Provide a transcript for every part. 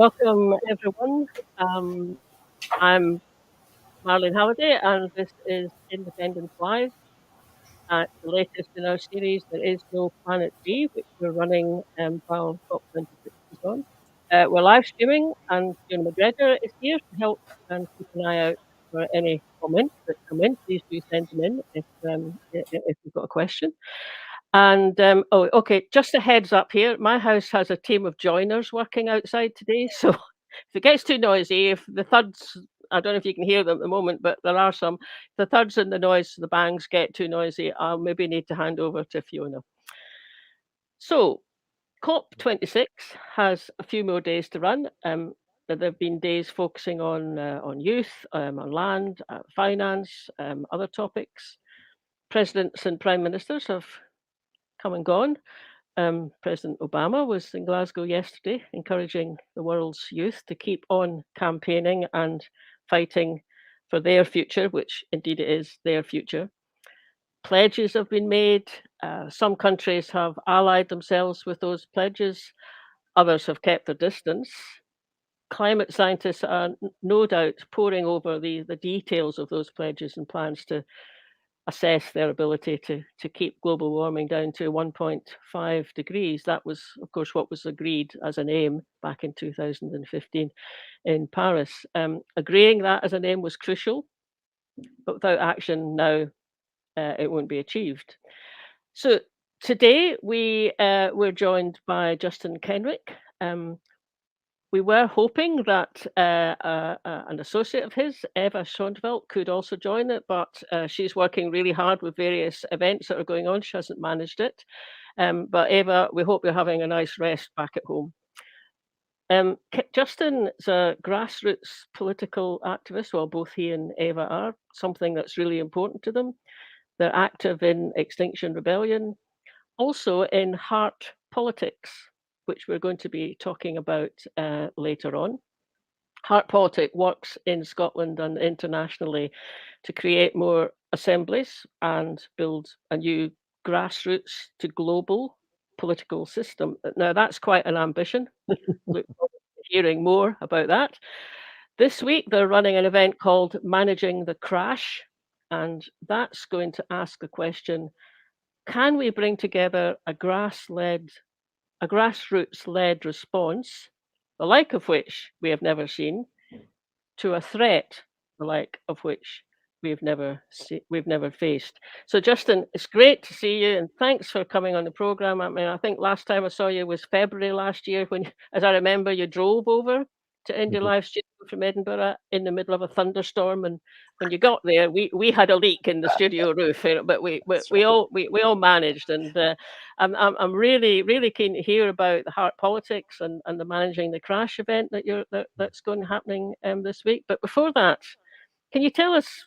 Welcome, everyone. I'm Marlene Halliday, and this is Independence Live. The latest in our series, There Is No Planet B, which we're running while COP26 is on. We're live streaming, and Fiona McGregor is here to help and keep an eye out for any comments that come in. Please do send them in if you've got a question. And okay, just a heads up here. My house has a team of joiners working outside today, so if it gets too noisy, if the thuds, I don't know if you can hear them at the moment, but there are some. If the thuds and the noise, the bangs get too noisy, I'll maybe need to hand over to Fiona. So, COP26 has a few more days to run. There have been days focusing on youth, on land, finance, other topics. Presidents and prime ministers have come and gone. President Obama was in Glasgow yesterday, encouraging the world's youth to keep on campaigning and fighting for their future, which indeed it is their future. Pledges have been made. Some countries have allied themselves with those pledges. Others have kept their distance. Climate scientists are no doubt poring over the details of those pledges and plans to assess their ability to keep global warming down to 1.5 degrees. That was, of course, what was agreed as an aim back in 2015 in Paris. Agreeing that as an aim was crucial, but without action now, it won't be achieved. So today we're joined by Justin Kenrick. We were hoping that an associate of his, Eva Schoenveld, could also join it, but she's working really hard with various events that are going on. She hasn't managed it. But Eva, we hope you're having a nice rest back at home. Justin is a grassroots political activist. Well, both he and Eva are, something that's really important to them. They're active in Extinction Rebellion, also in heart politics, which we're going to be talking about later on. Heart Politic works in Scotland and internationally to create more assemblies and build a new grassroots to global political system. Now, that's quite an ambition. Look forward to hearing more about that. This week, they're running an event called Managing the Crash, and that's going to ask the question, can we bring together a grassroots-led response, the like of which we have never seen, to a threat, the like of which we've never faced. So, Justin, it's great to see you, and thanks for coming on the program. I mean, I think last time I saw you was February last year, when, as I remember, you drove over to Indie Live Studio from Edinburgh in the middle of a thunderstorm, and when you got there, we had a leak in the studio roof, but we all managed, and I'm really keen to hear about the Heart Politics and the Managing the Crash event that's going happening this week. But before that, can you tell us,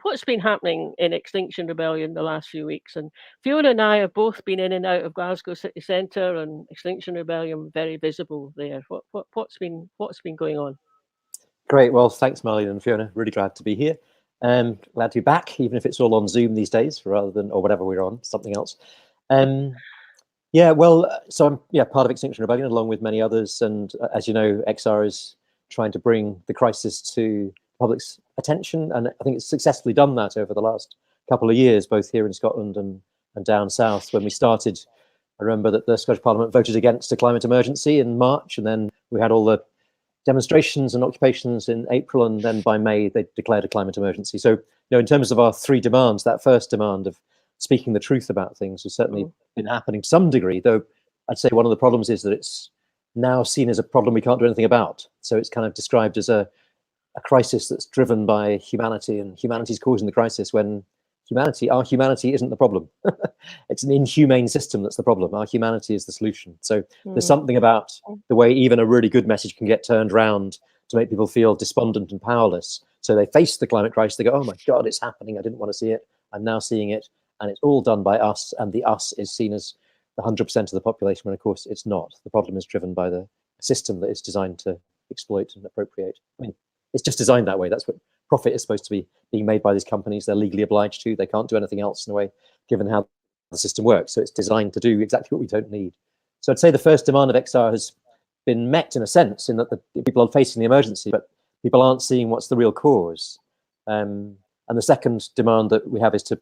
what's been happening in Extinction Rebellion the last few weeks? And Fiona and I have both been in and out of Glasgow city centre, and Extinction Rebellion very visible there. What's been going on? Great. Well, thanks, Marlene and Fiona. Really glad to be here. Glad to be back, even if it's all on Zoom these days, rather than, or whatever we're on, something else. Yeah, well, so I'm part of Extinction Rebellion along with many others, and as you know, XR is trying to bring the crisis to public's attention, and I think it's successfully done that over the last couple of years, both here in Scotland and down south. When we started, I remember that the Scottish Parliament voted against a climate emergency in March, and then we had all the demonstrations and occupations in April, and then by May they declared a climate emergency. So, in terms of our three demands, that first demand of speaking the truth about things has certainly been happening to some degree, though I'd say one of the problems is that it's now seen as a problem we can't do anything about. So it's kind of described as a crisis that's driven by humanity, and humanity's causing the crisis, when our humanity isn't the problem. It's an inhumane system that's the problem. Our humanity is the solution. So there's something about the way even a really good message can get turned around to make people feel despondent and powerless. So they face the climate crisis, they go, oh my God, it's happening. I didn't want to see it. I'm now seeing it. And it's all done by us. And the us is seen as the 100% of the population, when of course it's not. The problem is driven by the system that is designed to exploit and appropriate. I mean, it's just designed that way. That's what profit is supposed to be being made by these companies. They're legally obliged to. They can't do anything else in a way, given how the system works. So it's designed to do exactly what we don't need. So I'd say the first demand of XR has been met in a sense, in that the people are facing the emergency, but people aren't seeing what's the real cause. And the second demand that we have is to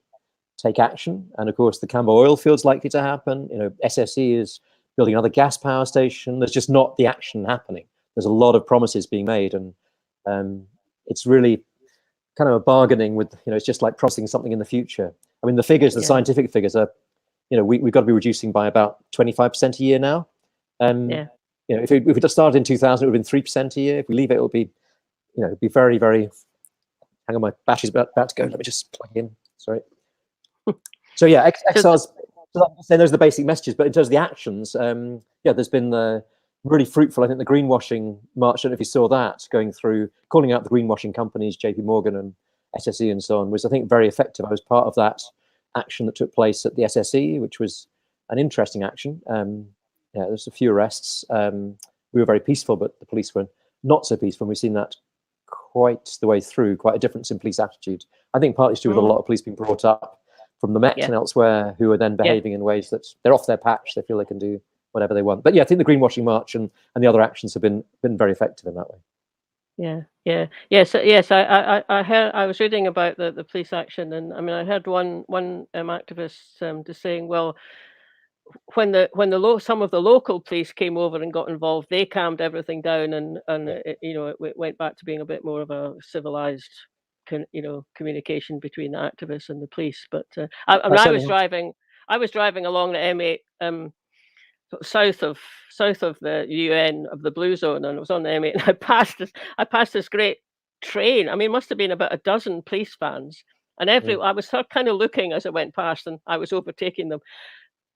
take action. And of course, the Cambo oil field's likely to happen. SSE is building another gas power station. There's just not the action happening. There's a lot of promises being made, and it's really kind of a bargaining with, it's just like promising something in the future. I mean, the figures, the scientific figures are, we've got to be reducing by about 25% a year now. If we just started in 2000, it would have been 3% a year. If we leave it, it'll be, it'd be very, very. Hang on, my battery's about to go. Let me just plug in. Sorry. So yeah, XR's. So those are the basic messages, but in terms of the actions, there's been really fruitful. I think the greenwashing march, I don't know if you saw that, going through, calling out the greenwashing companies, JP Morgan and SSE and so on, was, I think, very effective. I was part of that action that took place at the SSE, which was an interesting action. There's a few arrests. We were very peaceful, but the police were not so peaceful. We've seen that quite the way through, quite a difference in police attitude. I think partly to do with a lot of police being brought up from the Met and elsewhere, who are then behaving in ways that they're off their patch. They feel they can do whatever they want. But yeah, I think the greenwashing march and the other actions have been very effective in that way. Yes. I heard. I was reading about the police action, and I mean, I heard one activist just saying, well, when some of the local police came over and got involved, they calmed everything down, and it went back to being a bit more of a civilized communication between the activists and the police. But I was driving along the M8 south of the UN of the Blue Zone, and I was on the M8, and I passed this great train. I mean, it must have been about a dozen police vans, and I was kind of looking as I went past, and I was overtaking them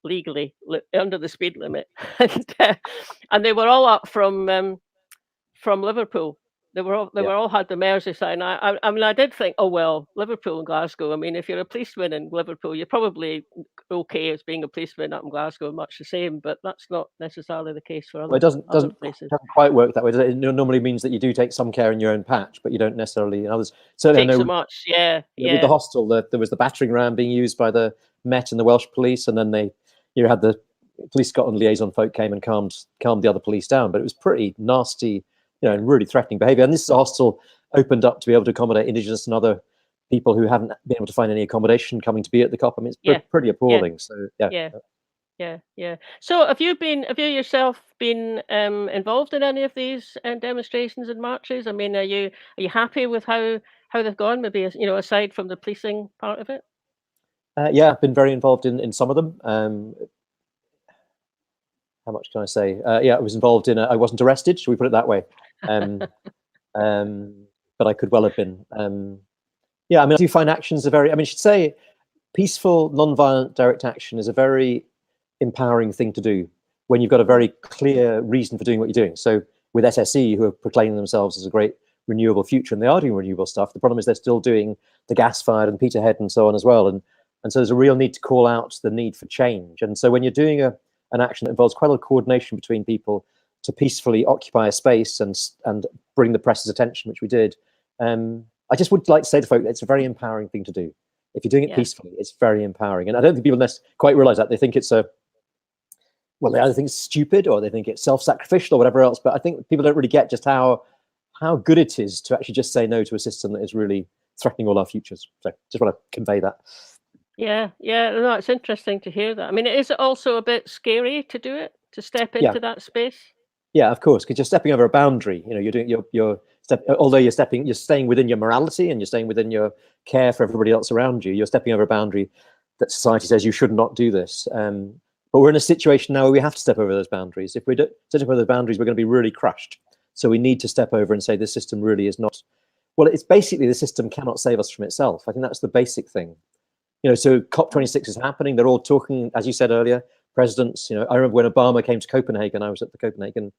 legally under the speed limit, and they were all up from Liverpool. They were all had the Merseyside. I mean, I did think, oh well, Liverpool and Glasgow. I mean, if you're a policeman in Liverpool, you're probably okay as being a policeman up in Glasgow, much the same. But that's not necessarily the case for other places. It doesn't quite work that way. It normally means that you do take some care in your own patch, but you don't necessarily in others. Certainly, take so much. With the hostel, there was the battering ram being used by the Met and the Welsh police, and then you had the Police Scotland liaison folk came and calmed the other police down. But it was pretty nasty, and really threatening behaviour. And this hostel opened up to be able to accommodate Indigenous and other people who haven't been able to find any accommodation coming to be at the COP. I mean, it's pretty appalling. So So have you yourself been involved in any of these demonstrations and marches? I mean, are you happy with how they've gone? Maybe aside from the policing part of it. I've been very involved in some of them. How much can I say? I was involved in. I wasn't arrested. Should we put it that way? But I could well have been. I mean, I do find actions are very. I mean, I should say, peaceful, non-violent, direct action is a very empowering thing to do when you've got a very clear reason for doing what you're doing. So with SSE, who are proclaiming themselves as a great renewable future, and they are doing renewable stuff. The problem is they're still doing the gas-fired and Peterhead and so on as well. And so there's a real need to call out the need for change. And so when you're doing an action that involves quite a lot of coordination between people to peacefully occupy a space and bring the press's attention, which we did, I just would like to say to folk that it's a very empowering thing to do. If you're doing it peacefully, it's very empowering. And I don't think people quite realize that. They think it's they either think it's stupid or they think it's self-sacrificial or whatever else. But I think people don't really get just how good it is to actually just say no to a system that is really threatening all our futures. So just want to convey that. No, it's interesting to hear that. I mean, is it also a bit scary to do it, to step into that space? Yeah, of course, because you're stepping over a boundary. Although you're staying within your morality and you're staying within your care for everybody else around you. You're stepping over a boundary that society says you should not do this. But we're in a situation now where we have to step over those boundaries. If we don't step over those boundaries, we're going to be really crushed. So we need to step over and say this system really is not. Well, it's basically the system cannot save us from itself. I think that's the basic thing. So COP26 is happening. They're all talking, as you said earlier, presidents. I remember when Obama came to Copenhagen, I was at the Copenhagen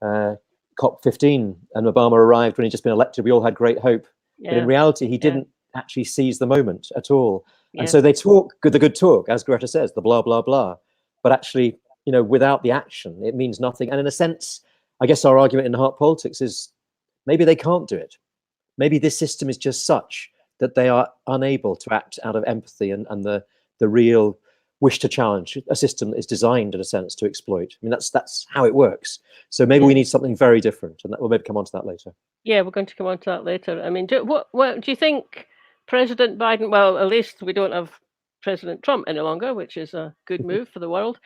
COP15, and Obama arrived when he'd just been elected. We all had great hope. But in reality, he didn't actually seize the moment at all. And so they talk the good talk, as Greta says, the blah, blah, blah. But actually, without the action, it means nothing. And in a sense, I guess our argument in heart politics is maybe they can't do it. Maybe this system is just such that they are unable to act out of empathy and the real wish to challenge a system that is designed, in a sense, to exploit. I mean, that's how it works. So maybe we need something very different, and we'll maybe come on to that later. Yeah, we're going to come on to that later. I mean, what do you think President Biden? Well, at least we don't have President Trump any longer, which is a good move for the world.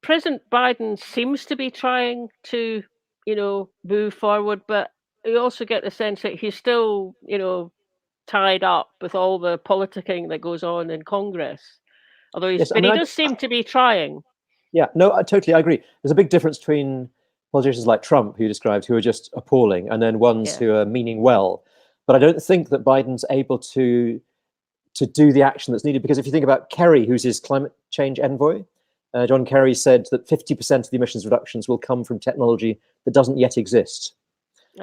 President Biden seems to be trying to, move forward, but you also get the sense that he's still, tied up with all the politicking that goes on in Congress. Although he does seem to be trying. Yeah, no, I agree. There's a big difference between politicians like Trump, who you described, who are just appalling, and then ones who are meaning well. But I don't think that Biden's able to do the action that's needed, because if you think about Kerry, who's his climate change envoy, John Kerry said that 50% of the emissions reductions will come from technology that doesn't yet exist.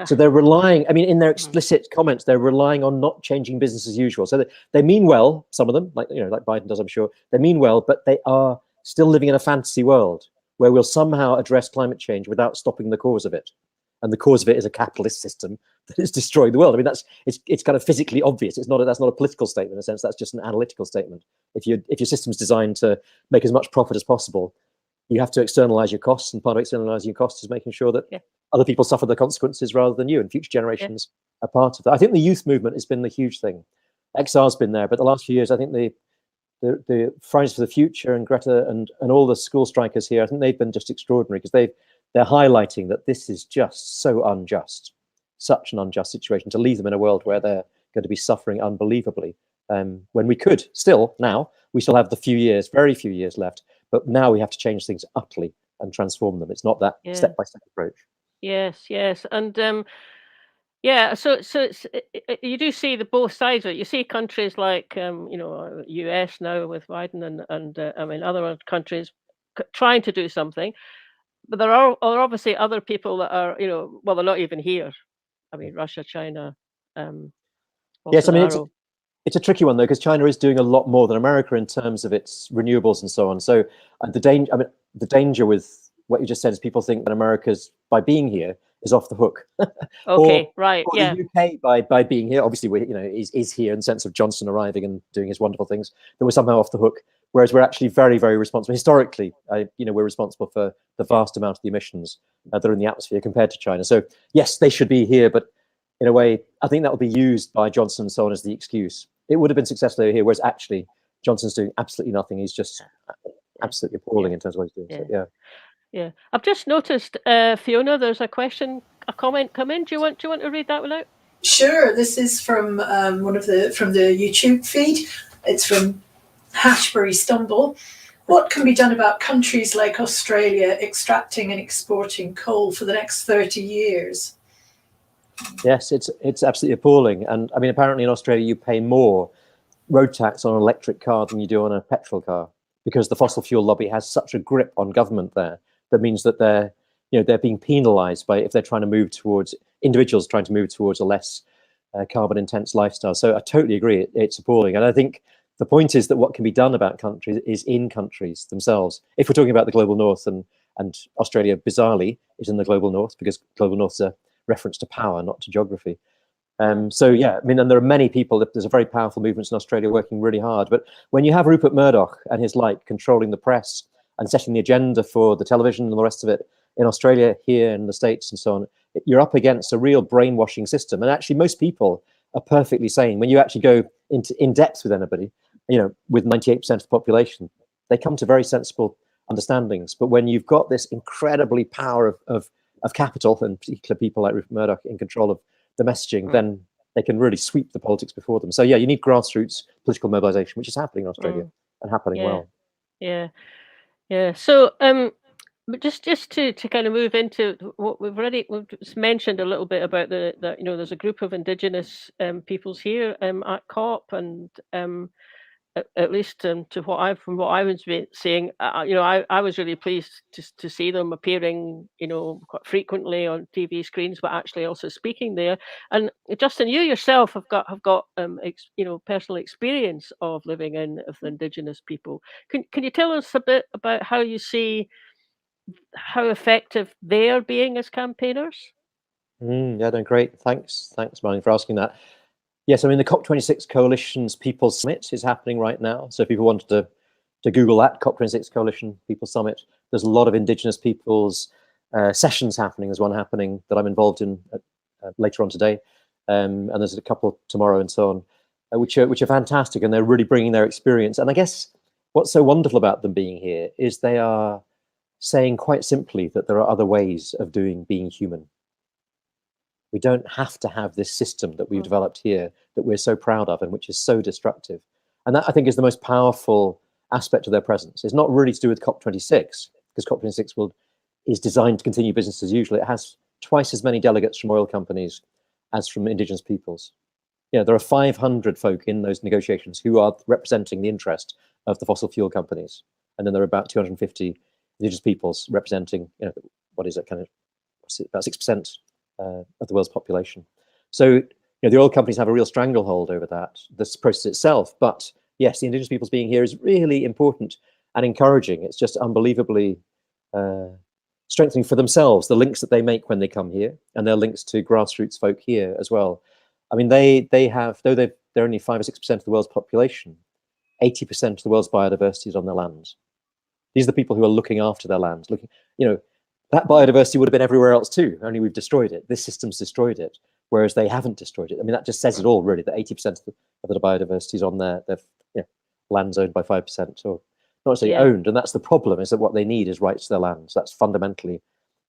So they're relying, I mean, in their explicit comments, they're relying on not changing business as usual. So they mean well, some of them, like Biden does, I'm sure. They mean well, but they are still living in a fantasy world where we'll somehow address climate change without stopping the cause of it. And the cause of it is a capitalist system that is destroying the world. I mean, it's kind of physically obvious. That's not a political statement in a sense. That's just an analytical statement. If your system's designed to make as much profit as possible, you have to externalize your costs, and part of externalizing your costs is making sure that other people suffer the consequences rather than you, and future generations are part of that. I think the youth movement has been the huge thing. XR's been there, but the last few years, I think the Fridays for the Future and Greta and all the school strikers here, I think they've been just extraordinary, because they're highlighting that this is just so unjust, such an unjust situation, to leave them in a world where they're going to be suffering unbelievably. When we could still, now, we still have very few years left, but now we have to change things utterly and transform them. It's not that step-by-step approach. Yes, and so it's, you do see the both sides of it. You see countries like US now with Biden and I mean other countries trying to do something, but there are obviously other people that are well, they're not even here. I mean Russia, China, yes, I mean Bolsonaro. It's a tricky one though, because China is doing a lot more than America in terms of its renewables and so on. So the danger with what you just said is people think that America's, by being here, is off the hook. Okay, or the UK by being here, obviously is here in the sense of Johnson arriving and doing his wonderful things, that we're somehow off the hook. Whereas we're actually very, very responsible. Historically, we're responsible for the vast amount of the emissions that are in the atmosphere compared to China. So yes, they should be here, but in a way, I think that will be used by Johnson and so on as the excuse. It would have been successful over here, whereas actually Johnson's doing absolutely nothing. He's just absolutely appalling in terms of what he's doing. So, yeah. I've just noticed, Fiona, there's a comment come in. Do you want to read that one out? Sure. This is from from the YouTube feed. It's from Hashbury Stumble. What can be done about countries like Australia extracting and exporting coal for the next 30 years? Yes, it's absolutely appalling. And I mean, apparently in Australia, you pay more road tax on an electric car than you do on a petrol car, because the fossil fuel lobby has such a grip on government there. That means that they're being penalized if they're trying to move towards individuals trying to move towards a less carbon intense lifestyle. So I totally agree. It's appalling. And I think the point is that what can be done about countries is in countries themselves. If we're talking about the global north, and Australia bizarrely is in the global north, because global north is a reference to power, not to geography. So yeah, I mean, and there are many people, there's a very powerful movements in Australia working really hard. But when you have Rupert Murdoch and his like controlling the press and setting the agenda for the television and the rest of it in Australia, here in the States and so on, you're up against a real brainwashing system. And actually most people are perfectly sane. When you actually go in depth with anybody, with 98% of the population, they come to very sensible understandings. But when you've got this incredibly power of capital, and particularly people like Rupert Murdoch in control of the messaging, then they can really sweep the politics before them. So yeah, you need grassroots political mobilization, which is happening in Australia and happening well. Yeah. So just to kind of move into what we've mentioned a little bit about there's a group of Indigenous peoples here at COP, and at least from what I was seeing, I was really pleased to see them appearing, quite frequently on TV screens, but actually also speaking there. And Justin, you yourself have got personal experience of living with Indigenous people. Can you tell us a bit about how you see how effective they are being as campaigners? Yeah, no, great. Thanks, Marlene, for asking that. Yes, I mean, the COP26 Coalition's People's Summit is happening right now. So if people wanted to to Google that, COP26 Coalition People Summit. There's a lot of Indigenous peoples sessions happening. There's one happening that I'm involved in later on today, and there's a couple tomorrow and so on, which are fantastic, and they're really bringing their experience. And I guess what's so wonderful about them being here is they are saying quite simply that there are other ways of being human. We don't have to have this system that we've developed here that we're so proud of and which is so destructive. And that, I think, is the most powerful aspect of their presence. It's not really to do with COP26, because COP26 is designed to continue business as usual. It has twice as many delegates from oil companies as from Indigenous peoples. You know, there are 500 folk in those negotiations who are representing the interest of the fossil fuel companies. And then there are about 250 Indigenous peoples representing, you know, what is it, kind of, about 6% of the world's population. So, you know, the oil companies have a real stranglehold over that, this process itself. But yes, the Indigenous peoples being here is really important and encouraging. It's just unbelievably strengthening for themselves, the links that they make when they come here, and their links to grassroots folk here as well. I mean, they have, though they're only 5 or 6% of the world's population, 80% of the world's biodiversity is on their lands. These are the people who are looking after their lands. Looking, you know, that biodiversity would have been everywhere else too, only we've destroyed it. This system's destroyed it, whereas they haven't destroyed it. I mean, that just says it all, really, that 80% of the biodiversity is on their lands owned by 5%, or not necessarily owned. And that's the problem, is that what they need is rights to their lands. That's fundamentally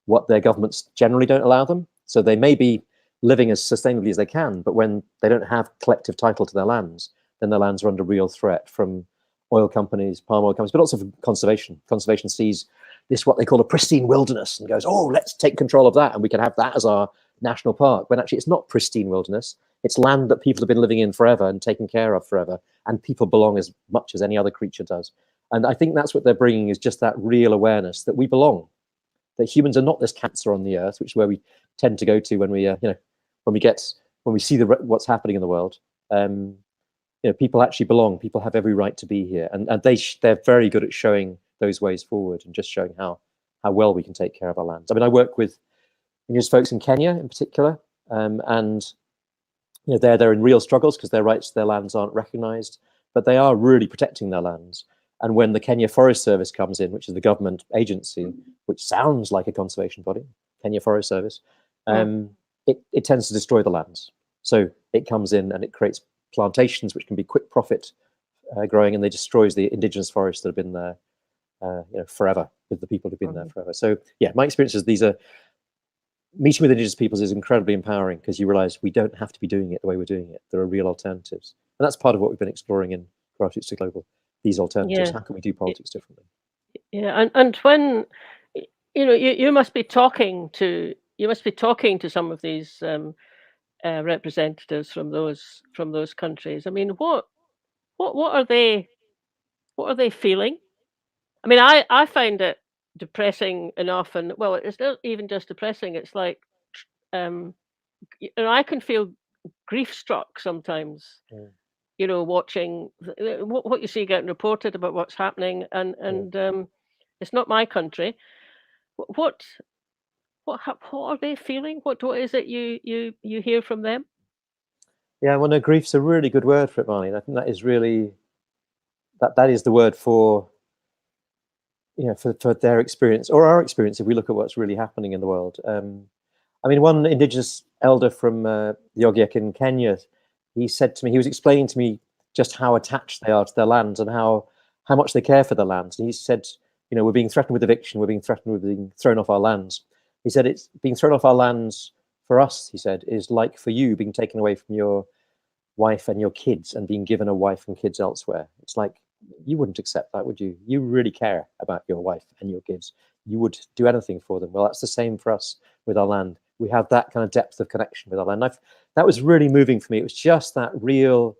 what their governments generally don't allow them. So they may be living as sustainably as they can, but when they don't have collective title to their lands, then their lands are under real threat from oil companies, palm oil companies, but also from conservation. Conservation sees this, what they call a pristine wilderness, and goes, oh, let's take control of that, and we can have that as our national park, when actually it's not pristine wilderness. It's land that people have been living in forever and taken care of forever, and people belong as much as any other creature does. And I think that's what they're bringing, is just that real awareness that we belong, that humans are not this cancer on the earth, which is where we tend to go to when we, when we see what's happening in the world. People actually belong. People have every right to be here, and they're very good at showing those ways forward and just showing how well we can take care of our lands. I mean, I work with Indigenous folks in Kenya in particular, and they're in real struggles because their rights to their lands aren't recognised, but they are really protecting their lands. And when the Kenya Forest Service comes in, which is the government agency, which sounds like a conservation body, Kenya Forest Service, it tends to destroy the lands. So it comes in and it creates plantations which can be quick profit growing, and they destroys the indigenous forests that have been there forever, with the people who've been there forever. So yeah, my experience is meeting with Indigenous peoples is incredibly empowering, because you realize we don't have to be doing it the way we're doing it. There are real alternatives. And that's part of what we've been exploring in Grassroots Global, these alternatives. How can we do politics differently? Yeah, and when you must be talking to some of these representatives from those countries. I mean, what are they feeling? I mean, I find it depressing enough, and well, it's not even just depressing. It's like, I can feel grief struck sometimes. Watching what you see getting reported about what's happening, and it's not my country. What are they feeling? What is it you hear from them? Yeah, well, no, grief's a really good word for it, Marlene. I think that is really that is the word for for their experience, or our experience, if we look at what's really happening in the world. I mean, one Indigenous elder from the Ogiek in Kenya, he said to me, he was explaining to me just how attached they are to their lands and how much they care for their lands. And he said, we're being threatened with eviction, we're being threatened with being thrown off our lands. He said, it's being thrown off our lands for us, he said, is like for you being taken away from your wife and your kids and being given a wife and kids elsewhere. It's like, you wouldn't accept that, would you? You really care about your wife and your kids. You would do anything for them. Well, that's the same for us with our land. We have that kind of depth of connection with our land. That was really moving for me. It was just that real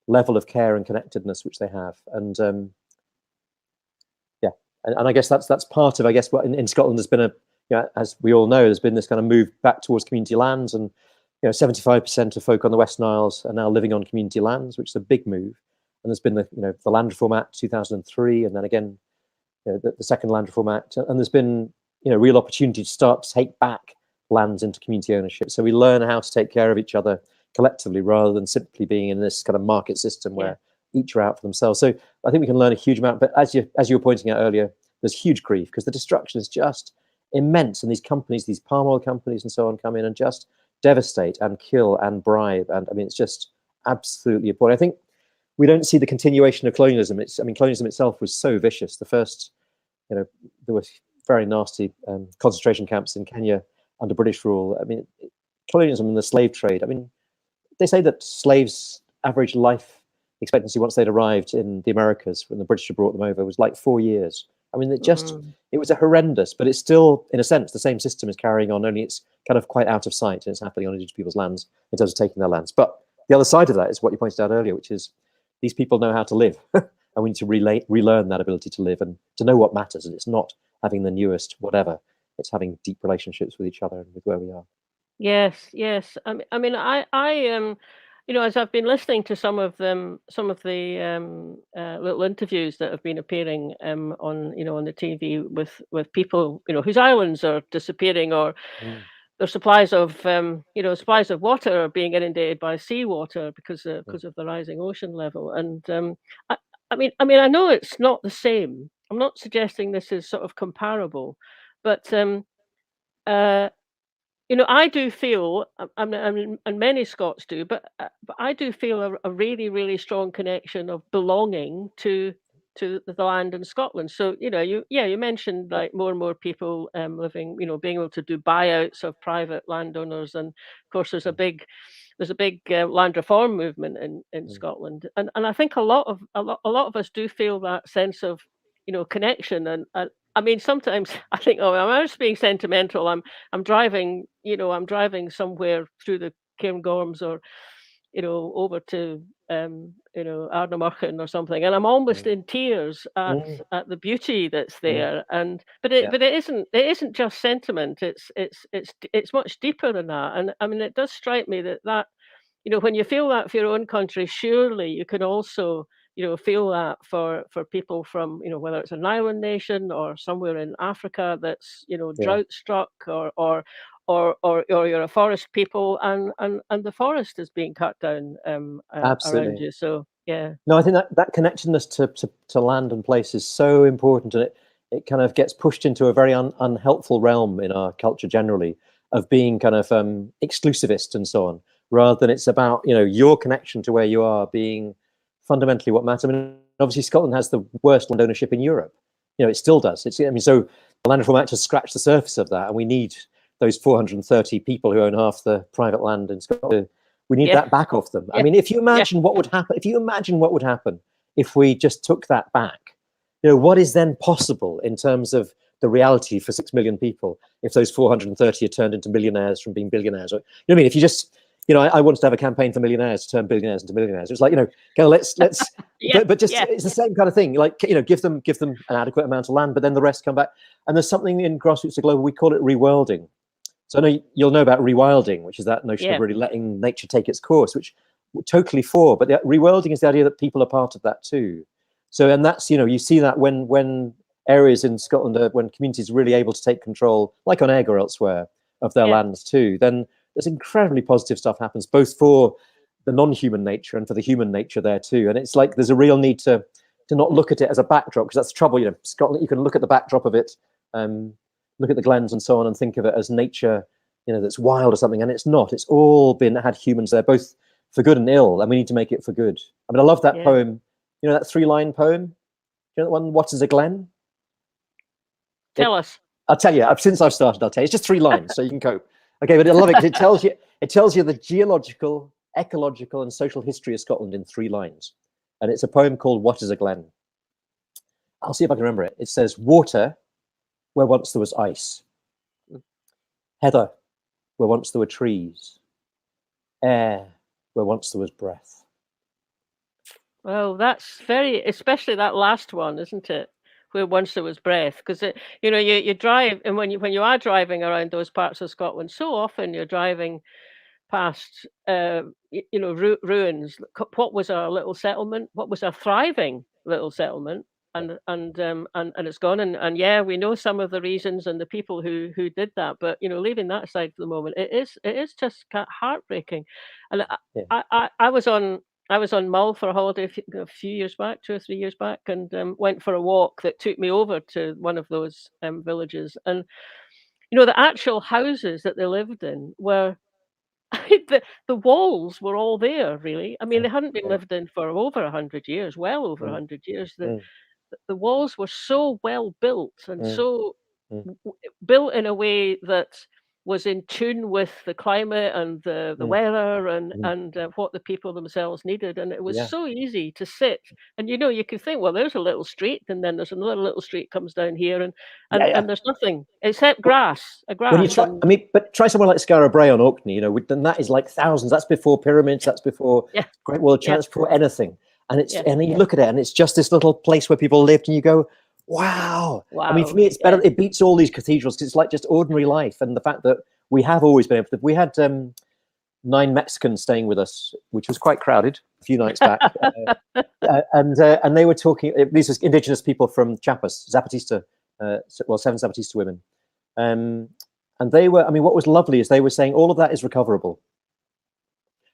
level of care and connectedness which they have. And and I guess that's part of, I guess, what in Scotland there's been as we all know, there's been this kind of move back towards community lands, and 75% of folk on the Western Isles are now living on community lands, which is a big move. And there's been the Land Reform Act 2003, and then again the second Land Reform Act, and there's been real opportunity to start to take back lands into community ownership. So we learn how to take care of each other collectively, rather than simply being in this kind of market system where each are out for themselves. So I think we can learn a huge amount. But as you were pointing out earlier, there's huge grief because the destruction is just immense, and these companies, these palm oil companies and so on, come in and just devastate and kill and bribe. And I mean, it's just absolutely appalling. I think we don't see the continuation of colonialism. Colonialism itself was so vicious. The first, there were very nasty concentration camps in Kenya under British rule. I mean, colonialism and the slave trade. I mean, they say that slaves' average life expectancy once they'd arrived in the Americas, when the British had brought them over, was like 4 years. I mean, it was a horrendous, but it's still, in a sense, the same system is carrying on, only it's kind of quite out of sight, and it's happening on Indigenous people's lands in terms of taking their lands. But the other side of that is what you pointed out earlier, which is these people know how to live, and we need to relearn that ability to live and to know what matters. And it's not having the newest whatever; it's having deep relationships with each other and with where we are. Yes. As I've been listening to some of the little interviews that have been appearing on the TV with people whose islands are disappearing, or their supplies of water are being inundated by seawater because of the rising ocean level. And I know it's not the same. I'm not suggesting this is sort of comparable, but I do feel, and many Scots do, but I do feel a really, really strong connection of belonging to the land in Scotland. So you mentioned like more and more people living, being able to do buyouts of private landowners, and of course there's a big land reform movement in Scotland, and I think a lot of us do feel that sense of connection. And I mean, sometimes I think, oh, I'm just being sentimental. I'm driving, I'm driving somewhere through the Cairngorms, or over to Ardnamurchan or something, and I'm almost in tears at the beauty that's there. And but it isn't just sentiment. It's much deeper than that. And I mean, it does strike me that when you feel that for your own country, surely you can also feel that for people from whether it's an island nation or somewhere in Africa that's drought struck, or you're a forest people, and the forest is being cut down around you. So yeah. No, I think that connectedness to land and place is so important, and it kind of gets pushed into a very unhelpful realm in our culture generally, of being kind of exclusivist and so on, rather than it's about your connection to where you are being fundamentally what matters. I mean, obviously Scotland has the worst land ownership in Europe. It still does. So the Land Reform Act has scratched the surface of that, and we need those 430 people who own half the private land in Scotland. We need that back off them. I mean, if you imagine what would happen, if we just took that back, what is then possible in terms of the reality for 6 million people if those 430 are turned into millionaires from being billionaires? Or, I mean, if you just I wanted to have a campaign for millionaires to turn billionaires into millionaires. It's like, let's but it's the same kind of thing. Like, give them an adequate amount of land, but then the rest come back. And there's something in Grassroots Global, we call it rewilding. So I know you'll know about rewilding, which is that notion of really letting nature take its course, which we're totally for. But rewilding is the idea that people are part of that too. So, and that's, you see that when areas in Scotland when communities are really able to take control, like on Egg or elsewhere, of their lands too, then there's incredibly positive stuff happens, both for the non-human nature and for the human nature there too. And it's like there's a real need to not look at it as a backdrop, because that's the trouble. Scotland, you can look at the backdrop of it, look at the glens and so on, and think of it as nature, that's wild or something, and it's not. It's all had humans there, both for good and ill, and we need to make it for good. I mean, I love that poem. That 3-line poem. That one? What is a glen? Tell us. I'll tell you. Since I've started, I'll tell you. It's just 3 lines, so you can cope. Okay, but I love it because it tells you the geological, ecological, and social history of Scotland in 3 lines, and it's a poem called "What is a Glen." I'll see if I can remember it. It says, "Water, where once there was ice; heather, where once there were trees; air, where once there was breath." Well, that's especially that last one, isn't it? Where once there was breath, because you drive, and when you are driving around those parts of Scotland, so often you're driving past ruins. What was a little settlement? What was a thriving little settlement? And it's gone. And yeah, we know some of the reasons and the people who did that. But leaving that aside for the moment, it is just heartbreaking. And I was on I was on Mull for a holiday a few years back, 2 or 3 years back, and went for a walk that took me over to one of those villages. And the actual houses that they lived in were the walls were all there. Really, I mean, they hadn't been lived in for over 100 years, well over 100 years. The walls were so well built and so built in a way that was in tune with the climate and the weather and what the people themselves needed. And it was so easy to sit. And you can think, well, there's a little street, and then there's another little street comes down here, and there's nothing except grass, When you try, I mean, but try somewhere like Skara Brae on Orkney, then that is like thousands. That's before pyramids. That's before Great Wall of China. That's before anything. And it's and then you look at it, and it's just this little place where people lived, and you go, wow. I mean, for me, it's better. It beats all these cathedrals because it's like just ordinary life, and the fact that we have always been able to. We had 9 Mexicans staying with us, which was quite crowded a few nights back, and they were talking. These are indigenous people from Chiapas, Zapatista, 7 Zapatista women, and they were. I mean, what was lovely is they were saying all of that is recoverable.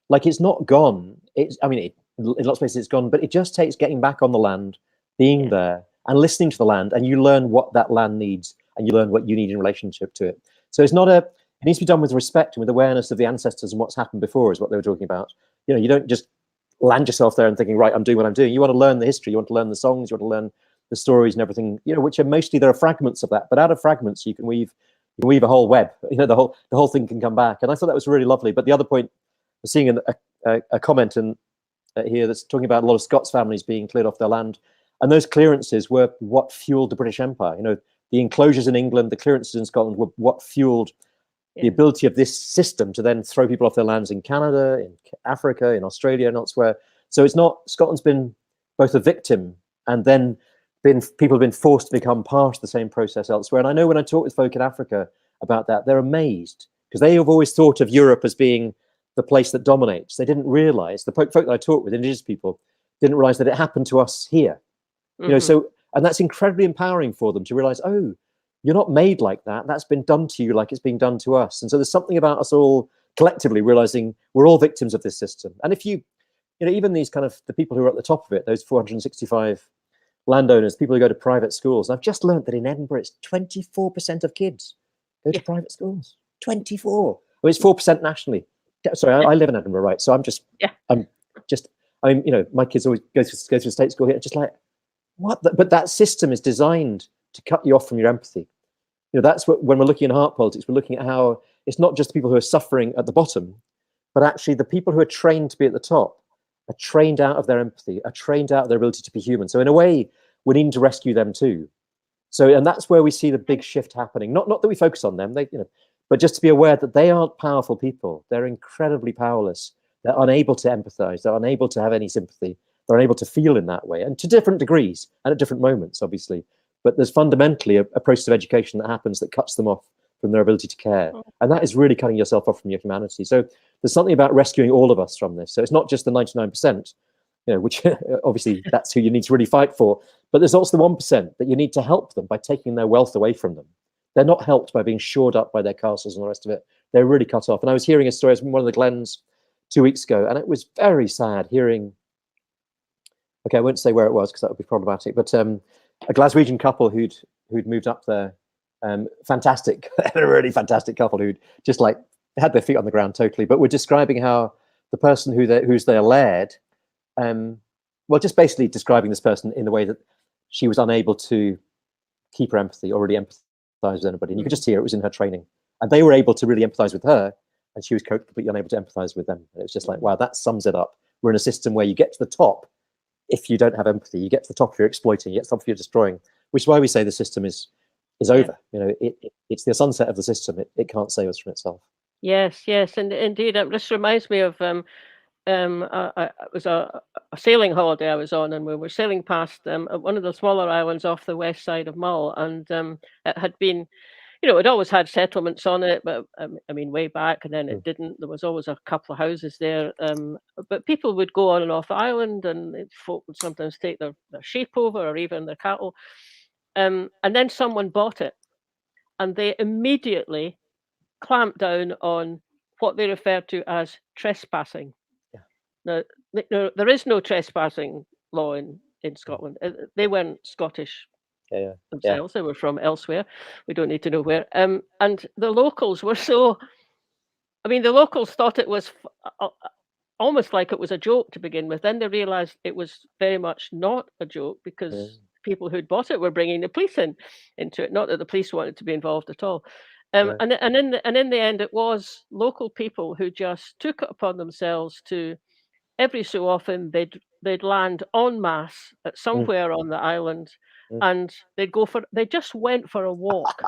Like it's not gone. I mean, in lots of places it's gone, but it just takes getting back on the land, being there, and listening to the land, and you learn what that land needs, and you learn what you need in relationship to it. So it's not it needs to be done with respect and with awareness of the ancestors and what's happened before, is what they were talking about. You don't just land yourself there and thinking, right, I'm doing what I'm doing. You want to learn the history, you want to learn the songs, you want to learn the stories and everything, which are mostly, there are fragments of that, but out of fragments you can weave a whole web. The whole thing can come back. And I thought that was really lovely. But the other point, we're seeing a comment here that's talking about a lot of Scots families being cleared off their land. And those clearances were what fueled the British Empire. The enclosures in England, the clearances in Scotland were what fueled the ability of this system to then throw people off their lands in Canada, in Africa, in Australia, and elsewhere. So it's not, Scotland's been both a victim and then people have been forced to become part of the same process elsewhere. And I know when I talk with folk in Africa about that, they're amazed because they have always thought of Europe as being the place that dominates. They didn't realize, the folk that I talk with, indigenous people, didn't realize that it happened to us here. So, and that's incredibly empowering for them to realize, oh, you're not made like that. That's been done to you like it's being done to us. And so there's something about us all collectively realizing we're all victims of this system. And if even these kind of the people who are at the top of it, those 465 landowners, people who go to private schools, I've just learned that in Edinburgh, it's 24% of kids go to private schools. 24. Well, it's 4% nationally. Sorry, I live in Edinburgh, right? So my kids always go to state school here. Just like, what? But that system is designed to cut you off from your empathy. That's what, when we're looking at heart politics, we're looking at how it's not just the people who are suffering at the bottom, but actually the people who are trained to be at the top are trained out of their empathy, are trained out of their ability to be human. So in a way, we're needing to rescue them too. So, and that's where we see the big shift happening. Not that we focus on them, but just to be aware that they aren't powerful people. They're incredibly powerless. They're unable to empathize. They're unable to have any sympathy. They're unable to feel in that way, and to different degrees and at different moments, obviously. But there's fundamentally a process of education that happens that cuts them off from their ability to care. And that is really cutting yourself off from your humanity. So there's something about rescuing all of us from this. So it's not just the 99%, which obviously that's who you need to really fight for. But there's also the 1% that you need to help them by taking their wealth away from them. They're not helped by being shored up by their castles and the rest of it. They're really cut off. And I was hearing a story from one of the glens 2 weeks ago, and it was very sad hearing, okay, I won't say where it was because that would be problematic, but a Glaswegian couple who'd moved up there, fantastic, a really fantastic couple who'd just like had their feet on the ground totally, but were describing how the person who's their laird, just basically describing this person in the way that she was unable to keep her empathy or really empathize with anybody. And you could just hear it was in her training. And they were able to really empathize with her, and she was completely unable to empathize with them. And it was just like, wow, that sums it up. We're in a system where you get to the top if you don't have empathy. You get to the top if you're exploiting, you get to the top if you're destroying, which is why we say the system is over. It's the sunset of the system. It can't save us from itself. Yes, and indeed, this reminds me of it was a sailing holiday I was on, and we were sailing past one of the smaller islands off the west side of Mull, and it had been, it always had settlements on it, but I mean, way back, and then it didn't. There was always a couple of houses there, but people would go on and off the island, and folk would sometimes take their sheep over, or even their cattle, and then someone bought it, and they immediately clamped down on what they referred to as trespassing. Now, there is no trespassing law in Scotland. They weren't Scottish Yeah. themselves. They were from elsewhere. We don't need to know where. And the locals were so. I mean, the locals thought it was almost like it was a joke to begin with. Then they realised it was very much not a joke, because people who'd bought it were bringing the police into it. Not that the police wanted to be involved at all. And in the end, it was local people who just took it upon themselves to, every so often they'd land en masse at somewhere on the island, and they just went for a walk.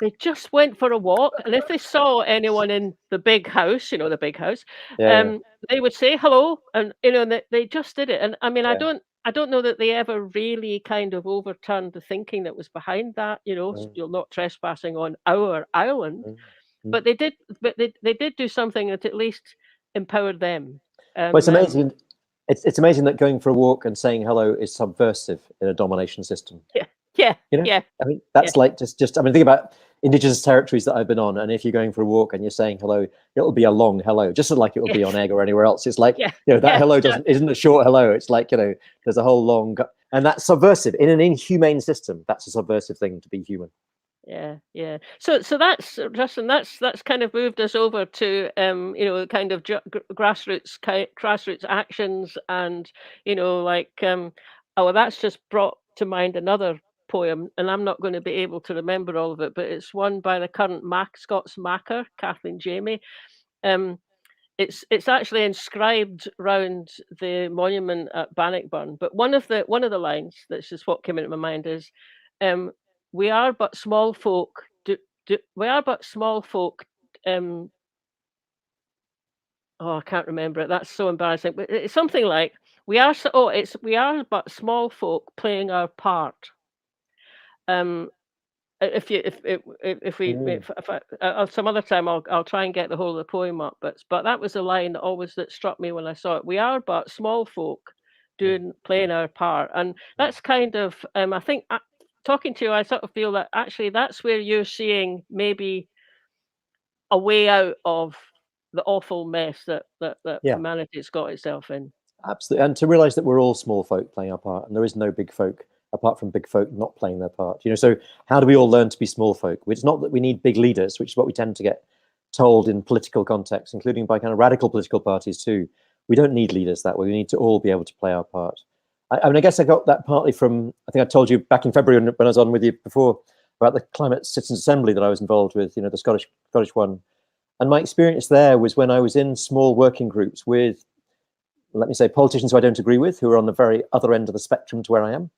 They just went for a walk, and if they saw anyone in the big house, the big house, they would say hello, and they just did it. And I mean, I don't know that they ever really kind of overturned the thinking that was behind that. You're not trespassing on our island, but they did. But they did do something that at least empowered them. Well, it's amazing. It's amazing that going for a walk and saying hello is subversive in a domination system. Yeah. I mean, that's like just. I mean, think about Indigenous territories that I've been on, and if you're going for a walk and you're saying hello, it'll be a long hello, just like it will be on Egg or anywhere else. It's like that hello isn't a short hello. It's like there's a whole long, and that's subversive in an inhumane system. That's a subversive thing to be human. Yeah. So that's, Justin. That's kind of moved us over to kind of grassroots actions, and that's just brought to mind another poem, and I'm not going to be able to remember all of it, but it's one by the current Scots Macker, Kathleen Jamie. It's actually inscribed round the monument at Bannockburn. But one of the lines that's just what came into my mind is, "We are but small folk. We are but small folk." Oh, I can't remember it. That's so embarrassing. But it's something like, "We are but small folk playing our part." Some other time I'll try and get the whole of the poem up, but that was the line that struck me when I saw it. We are but small folk playing our part, and that's kind of I think talking to you, I sort of feel that actually that's where you're seeing maybe a way out of the awful mess that humanity's got itself in. Absolutely, and to realise that we're all small folk playing our part, and there is no big folk apart from big folk not playing their part. So how do we all learn to be small folk? It's not that we need big leaders, which is what we tend to get told in political contexts, including by kind of radical political parties too. We don't need leaders that way. We need to all be able to play our part. I mean, I guess I got that partly from, I think I told you back in February when I was on with you before about the Climate Citizens Assembly that I was involved with, the Scottish one. And my experience there was when I was in small working groups with, let me say, politicians who I don't agree with, who are on the very other end of the spectrum to where I am.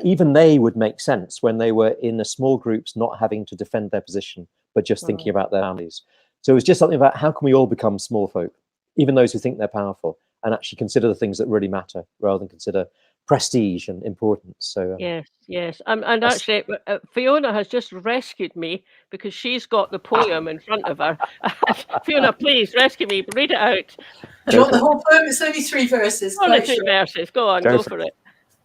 Even they would make sense when they were in the small groups, not having to defend their position, but just thinking about their families. So it was just something about how can we all become small folk, even those who think they're powerful, and actually consider the things that really matter rather than consider prestige and importance. So yes. And actually, Fiona has just rescued me because she's got the poem in front of her. Fiona, please rescue me. Read it out. Do you want the whole poem? It's only 3 verses. Only 3 verses. Go on, go for it.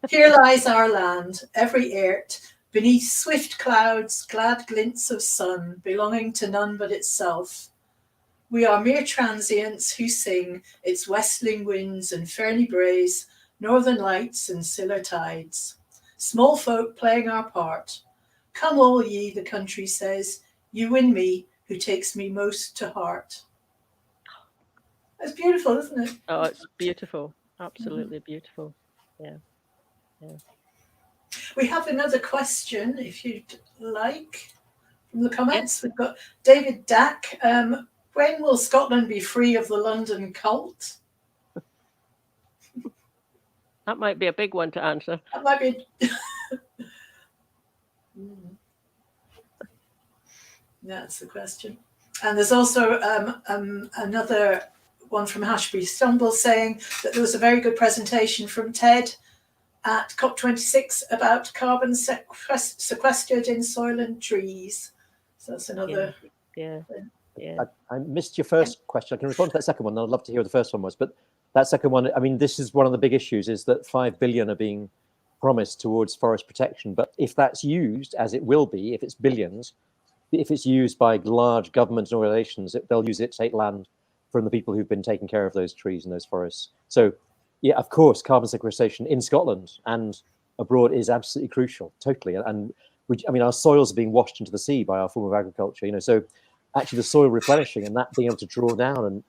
Here lies our land, every airt, beneath swift clouds, glad glints of sun, belonging to none but itself. We are mere transients who sing its westling winds and ferny braes, northern lights and siller tides. Small folk playing our part. Come all ye, the country says, you win me, who takes me most to heart. That's beautiful, isn't it? Oh, it's beautiful. Absolutely beautiful. Yeah. We have another question, if you'd like, from the comments. We've got David Dack. When will Scotland be free of the London cult? That might be a big one to answer. That might be. That's the question. And there's also another one from Hashbury Stumble saying that there was a very good presentation from Ted at COP26 about carbon sequestered in soil and trees. So that's another. Yeah. I missed your first question. I can respond to that second one. I'd love to hear what the first one was. But that second one, I mean, this is one of the big issues, is that 5 billion are being promised towards forest protection. But if that's used, as it will be, if it's billions, if it's used by large governments and organizations, they'll use it to take land from the people who've been taking care of those trees and those forests. So, yeah, of course, carbon sequestration in Scotland and abroad is absolutely crucial, totally. And I mean, our soils are being washed into the sea by our form of agriculture, you know, so actually the soil replenishing and that being able to draw down and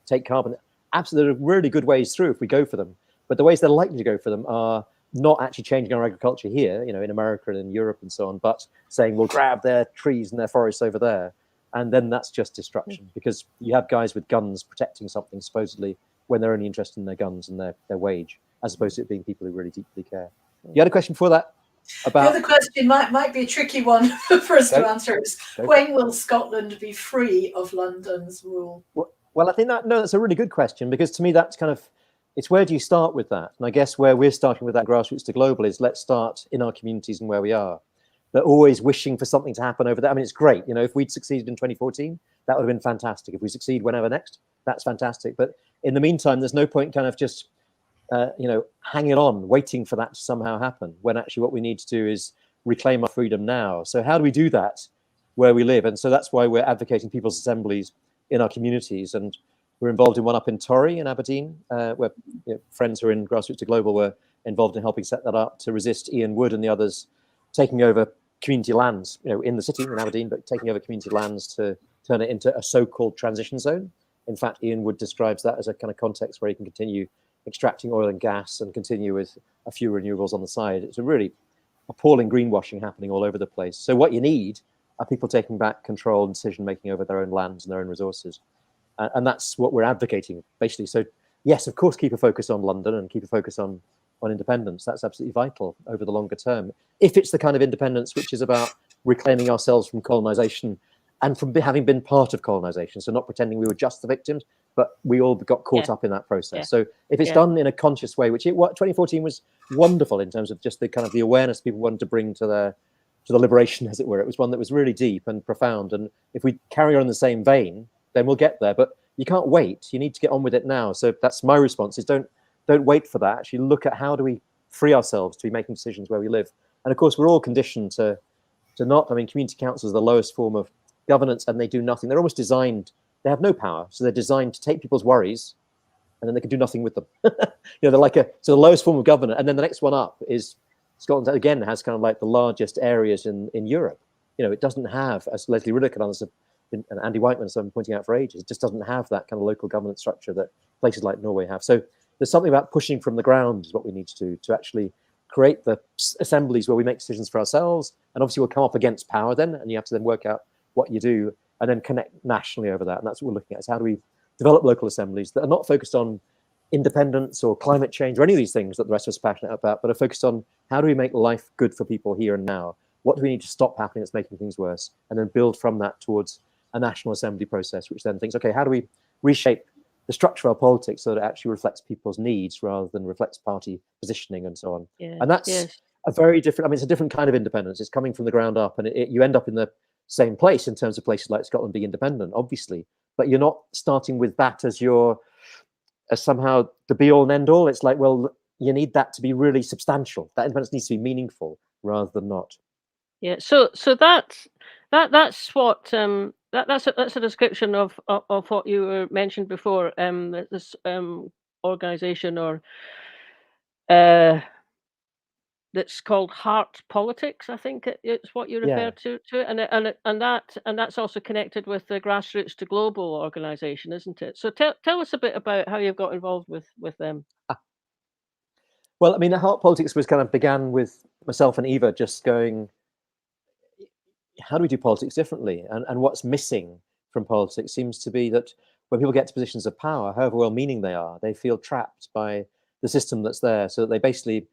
take carbon, absolutely, there are really good ways through if we go for them. But the ways they're likely to go for them are not actually changing our agriculture here, you know, in America and in Europe and so on, but saying we'll grab their trees and their forests over there. And then that's just destruction, because you have guys with guns protecting something supposedly when they're only interested in their guns and their wage, as opposed to it being people who really deeply care. You had a question before that? About... The other question might be a tricky one for us to answer is, when will Scotland be free of London's rule? Well, I think that's a really good question, because to me that's kind of, it's where do you start with that? And I guess where we're starting with that grassroots to global is let's start in our communities and where we are. They're always wishing for something to happen over there. I mean, it's great. You know, if we'd succeeded in 2014, that would have been fantastic. If we succeed whenever next, that's fantastic. But in the meantime, there's no point kind of just, you know, hanging on, waiting for that to somehow happen, when actually what we need to do is reclaim our freedom now. So how do we do that where we live? And so that's why we're advocating people's assemblies in our communities. And we're involved in one up in Torry in Aberdeen, where friends who are in Grassroots to Global were involved in helping set that up to resist Ian Wood and the others taking over community lands, you know, in the city in Aberdeen, but taking over community lands to turn it into a so-called transition zone. In fact, Ian Wood describes that as a kind of context where you can continue extracting oil and gas and continue with a few renewables on the side. It's a really appalling greenwashing happening all over the place. So what you need are people taking back control and decision-making over their own lands and their own resources. And that's what we're advocating, basically. So yes, of course, keep a focus on London and keep a focus on independence. That's absolutely vital over the longer term. If it's the kind of independence which is about reclaiming ourselves from colonization and from having been part of colonization. So not pretending we were just the victims, but we all got caught up in that process. So if it's done in a conscious way, which 2014 was wonderful in terms of just the kind of the awareness people wanted to bring to the liberation, as it were. It was one that was really deep and profound. And if we carry on in the same vein, then we'll get there. But you can't wait. You need to get on with it now. So that's my response, is don't wait for that. Actually look at how do we free ourselves to be making decisions where we live. And of course, we're all conditioned to not. I mean, community councils are the lowest form of governance, and they do nothing. They're almost designed, they have no power. So they're designed to take people's worries and then they can do nothing with them. You know, they're like so the lowest form of governance. And then the next one up is Scotland, again, has kind of like the largest areas in Europe. You know, it doesn't have, as Leslie Riddick and others have been, and Andy Whiteman has been pointing out for ages, it just doesn't have that kind of local governance structure that places like Norway have. So there's something about pushing from the ground is what we need to do to actually create the assemblies where we make decisions for ourselves. And obviously we'll come up against power then, and you have to then work out what you do and then connect nationally over that. And that's what we're looking at, is how do we develop local assemblies that are not focused on independence or climate change or any of these things that the rest of us are passionate about, but are focused on how do we make life good for people here and now? What do we need to stop happening that's making things worse? And then build from that towards a national assembly process, which then thinks, okay, how do we reshape the structure of our politics so that it actually reflects people's needs rather than reflects party positioning and so on. And that's a very different, I mean, it's a different kind of independence. It's coming from the ground up, and you end up in the same place in terms of places like Scotland being independent, obviously, but you're not starting with that as somehow the be all and end all. It's like, well, you need that to be really substantial. That independence needs to be meaningful rather than not. Yeah. So that's what that's a description of what you mentioned before. This organization or that's called Heart Politics, I think it's what you referred to it, and that's also connected with the Grassroots to Global organization, isn't it? So tell us a bit about how you've got involved with them. Well, I mean, the Heart Politics was kind of began with myself and Eva just going, how do we do politics differently? And what's missing from politics seems to be that when people get to positions of power, however well-meaning they are, they feel trapped by the system that's there. So that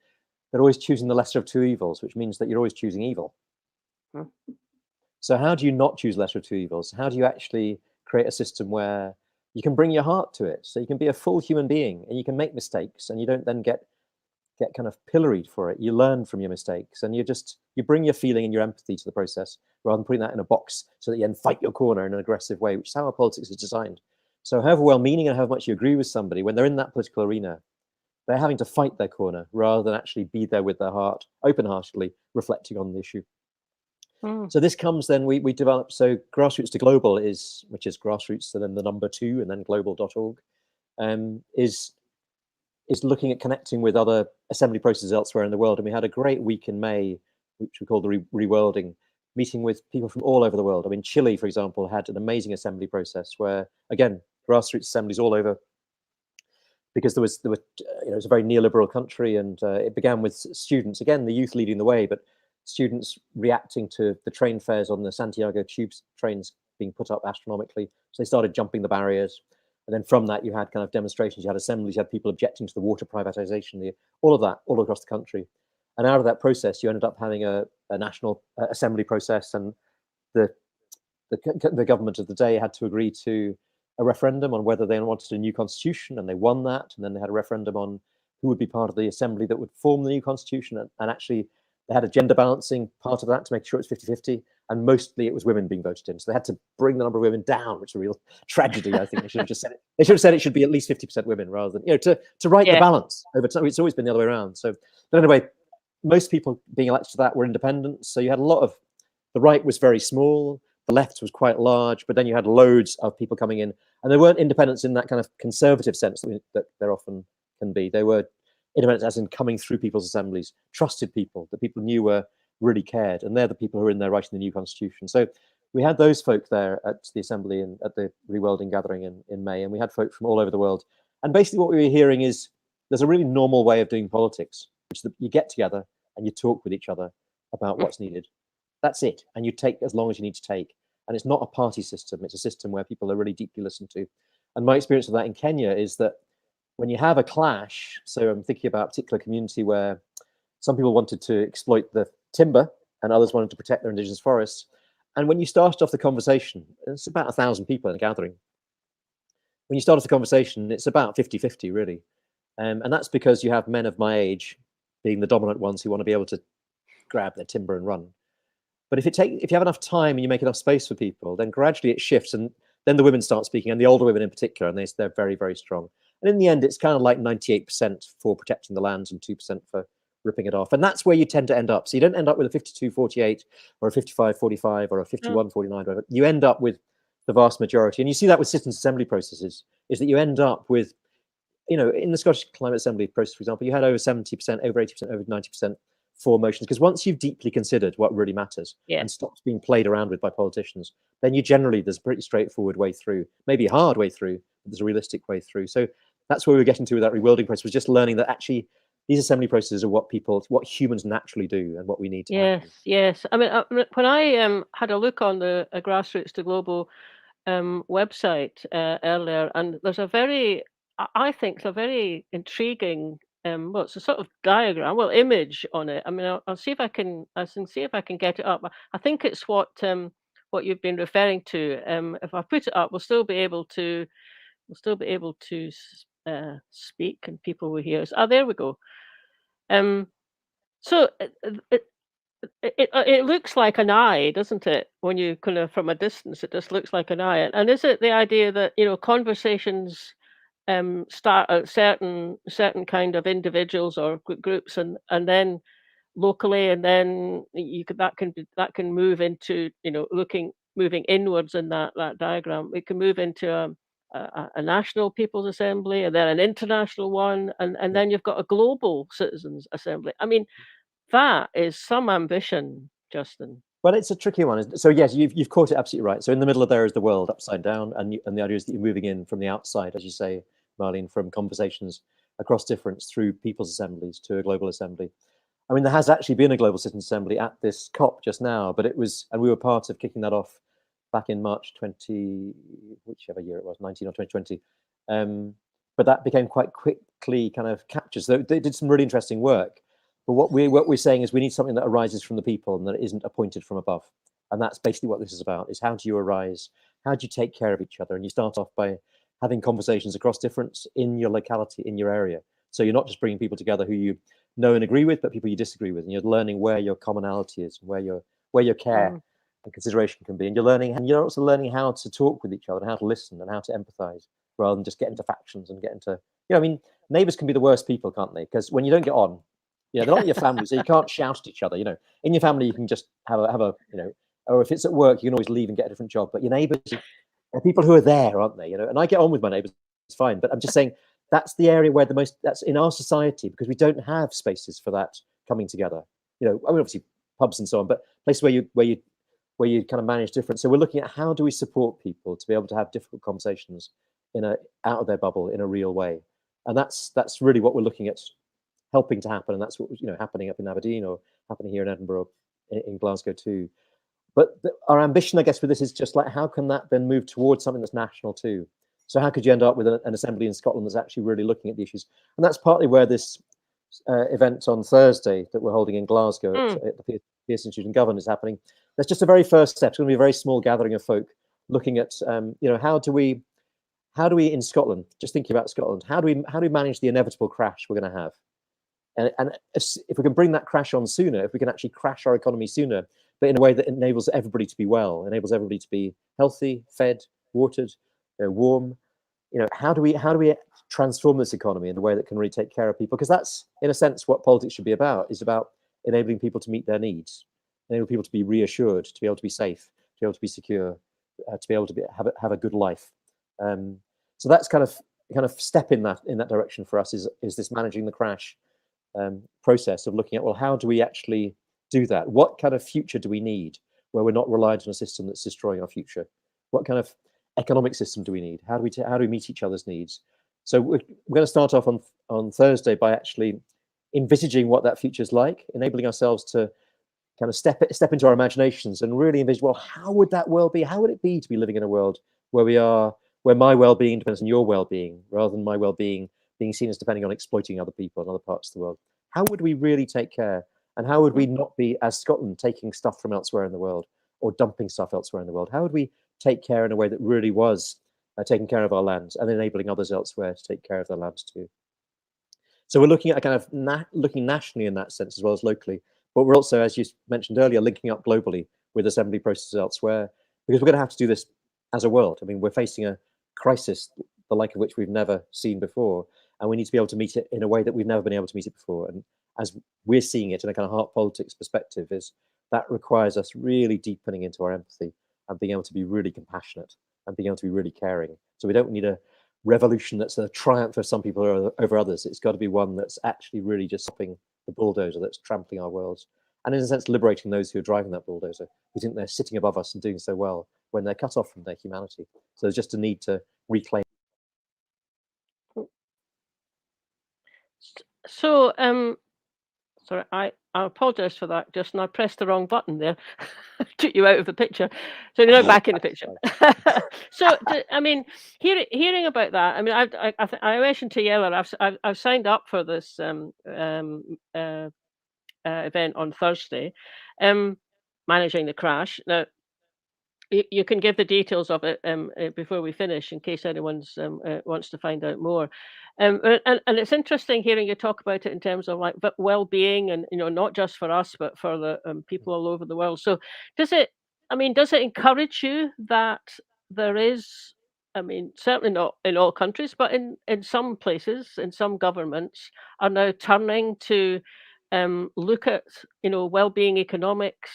they're always choosing the lesser of two evils, which means that you're always choosing evil. So how do you not choose lesser of two evils? How do you actually create a system where you can bring your heart to it? So you can be a full human being and you can make mistakes and you don't then get kind of pilloried for it. You learn from your mistakes and you bring your feeling and your empathy to the process rather than putting that in a box so that you then fight your corner in an aggressive way, which is how our politics is designed. So however well-meaning and however much you agree with somebody, when they're in that political arena, they're having to fight their corner rather than actually be there with their heart, open-heartedly reflecting on the issue. Mm. So this comes then, we developed, so Grassroots to Global which is grassroots, and then the number 2, and then global.org, is looking at connecting with other assembly processes elsewhere in the world. And we had a great week in May, which we call the Reworlding, meeting with people from all over the world. I mean, Chile, for example, had an amazing assembly process where, again, grassroots assemblies all over, because there were it was a very neoliberal country, and it began with students, again, the youth leading the way, but students reacting to the train fares on the Santiago tube trains being put up astronomically. So they started jumping the barriers. And then from that, you had kind of demonstrations, you had assemblies, you had people objecting to the water privatization, all of that, all across the country. And out of that process, you ended up having a national assembly process, and the government of the day had to agree to a referendum on whether they wanted a new constitution, and they won that. And then they had a referendum on who would be part of the assembly that would form the new constitution. And actually, they had a gender balancing part of that to make sure it's 50-50. And mostly it was women being voted in. So they had to bring the number of women down, which is a real tragedy. I think they should have just said it. They should have said it should be at least 50% women, rather than, to right the balance over time. It's always been the other way around. So, but anyway, most people being elected to that were independent. So you had a lot of, the right was very small, the left was quite large, but then you had loads of people coming in, and they weren't independents in that kind of conservative sense that there often can be. They were independents as in coming through people's assemblies, trusted people that people knew were really cared, and they're the people who are in there writing the new constitution. So we had those folk there at the assembly and at the Reworlding gathering in May, and we had folk from all over the world. And basically what we were hearing is there's a really normal way of doing politics, which is that you get together and you talk with each other about what's needed. That's it. And you take as long as you need to take. And it's not a party system. It's a system where people are really deeply listened to. And my experience of that in Kenya is that when you have a clash, so I'm thinking about a particular community where some people wanted to exploit the timber and others wanted to protect their indigenous forests. And when you started off the conversation, it's about 1,000 people in a gathering. When you start off the conversation, it's about 50-50 really. And that's because you have men of my age being the dominant ones who want to be able to grab their timber and run. But if you have enough time and you make enough space for people, then gradually it shifts, and then the women start speaking, and the older women in particular, and they're very, very strong. And in the end, it's kind of like 98% for protecting the lands and 2% for ripping it off. And that's where you tend to end up. So you don't end up with a 52-48 or a 55-45 or a 51-49. You end up with the vast majority. And you see that with citizens' assembly processes, is that you end up with, in the Scottish Climate Assembly process, for example, you had over 70%, over 80%, over 90% for motions, because once you've deeply considered what really matters and stops being played around with by politicians, then there's a pretty straightforward way through, maybe a hard way through, but there's a realistic way through. So that's where we were getting to with that Reworlding process, was just learning that actually these assembly processes are what humans naturally do and what we need to happen. Yes. I mean, when I had a look on the Grassroots to Global website earlier, and there's I think it's a very intriguing it's a sort of diagram, image on it. I mean, I'll see if I can get it up. I think it's what you've been referring to. If I put it up, we'll still be able to speak, and people will hear us. There we go. So it looks like an eye, doesn't it? When you kind of from a distance, it just looks like an eye. And is it the idea that conversations start at certain kind of individuals or groups, and then locally, and then that can move into moving inwards in that diagram. It can move into a national people's assembly, and then an international one, and then you've got a global citizens assembly. I mean, that is some ambition, Justin. Well, it's a tricky one. So yes, you've caught it absolutely right. So in the middle of there is the world upside down, and the idea is that you're moving in from the outside, as you say, Marlene, from conversations across difference through people's assemblies to a global assembly. I mean, there has actually been a global citizens assembly at this COP just now, but we were part of kicking that off back in March 20, whichever year it was, 19 or 2020. But that became quite quickly kind of captured. So they did some really interesting work. But what we're saying is we need something that arises from the people and that isn't appointed from above. And that's basically what this is about, is how do you arise? How do you take care of each other? And you start off by having conversations across difference in your locality, in your area. So you're not just bringing people together who you know and agree with, but people you disagree with. And you're learning where your commonality is, where your care and consideration can be. And you're also learning how to talk with each other, and how to listen and how to empathize, rather than just get into factions and get into, I mean, neighbors can be the worst people, can't they? Because when you don't get on, You know, they're not your family, so you can't shout at each other. You know, in your family, you can just have a you know, or if it's at work, you can always leave and get a different job. But your neighbours are people who are there, aren't they? You know, and I get on with my neighbours, it's fine. But I'm just saying that's the area where that's in our society, because we don't have spaces for that coming together. You know, I mean, obviously pubs and so on, but places where you kind of manage different. So we're looking at how do we support people to be able to have difficult conversations out of their bubble in a real way, and that's really what we're looking at helping to happen, and that's what happening up in Aberdeen or happening here in Edinburgh, in Glasgow too. But our ambition, I guess, with this is just like, how can that then move towards something that's national too? So how could you end up with an assembly in Scotland that's actually really looking at the issues? And that's partly where this event on Thursday that we're holding in Glasgow at the Pearce Institute and Govan is happening. That's just a very first step. It's going to be a very small gathering of folk looking at, how do we in Scotland, just thinking about Scotland, how do we manage the inevitable crash we're going to have? And if we can bring that crash on sooner, if we can actually crash our economy sooner, but in a way that enables everybody to be well, enables everybody to be healthy, fed, watered, warm, how do we transform this economy in a way that can really take care of people? Because that's, in a sense, what politics should be about, is about enabling people to meet their needs, enable people to be reassured, to be able to be safe, to be able to be secure, to be able to have a good life. So that's kind of step in that direction for us, is this managing the crash process of looking at, well, how do we actually do that? What kind of future do we need where we're not reliant on a system that's destroying our future? What kind of economic system do we need? How do we meet each other's needs? So we're going to start off on Thursday by actually envisaging what that future is like, enabling ourselves to kind of step into our imaginations and really envision, well, how would that world be? How would it be to be living in a world where my well-being depends on your well-being, rather than my well-being being seen as depending on exploiting other people in other parts of the world? How would we really take care? And how would we not be, as Scotland, taking stuff from elsewhere in the world or dumping stuff elsewhere in the world? How would we take care in a way that really was taking care of our lands and enabling others elsewhere to take care of their lands too? So we're looking at kind of looking nationally in that sense as well as locally, but we're also, as you mentioned earlier, linking up globally with assembly processes elsewhere, because we're going to have to do this as a world. I mean, we're facing a crisis the like of which we've never seen before, and we need to be able to meet it in a way that we've never been able to meet it before. And as we're seeing it in a kind of heart politics perspective, is that requires us really deepening into our empathy and being able to be really compassionate and being able to be really caring. So we don't need a revolution that's a triumph of some people over others. It's got to be one that's actually really just stopping the bulldozer that's trampling our worlds, and in a sense liberating those who are driving that bulldozer, who think they're sitting above us and doing so well when they're cut off from their humanity. So there's just a need to reclaim. So, sorry, I apologise for that. Just I pressed the wrong button there, took you out of the picture. So you're now back in the picture. So, I mean, hearing about that, I mean, I mentioned to Yeller, I've signed up for this event on Thursday, managing the crash. Now, you can give the details of it before we finish, in case anyone wants to find out more. And it's interesting hearing you talk about it in terms of like well-being, and not just for us, but for the people all over the world. So does it encourage you that there is, I mean, certainly not in all countries, but in some places, in some governments are now turning to look at well-being economics,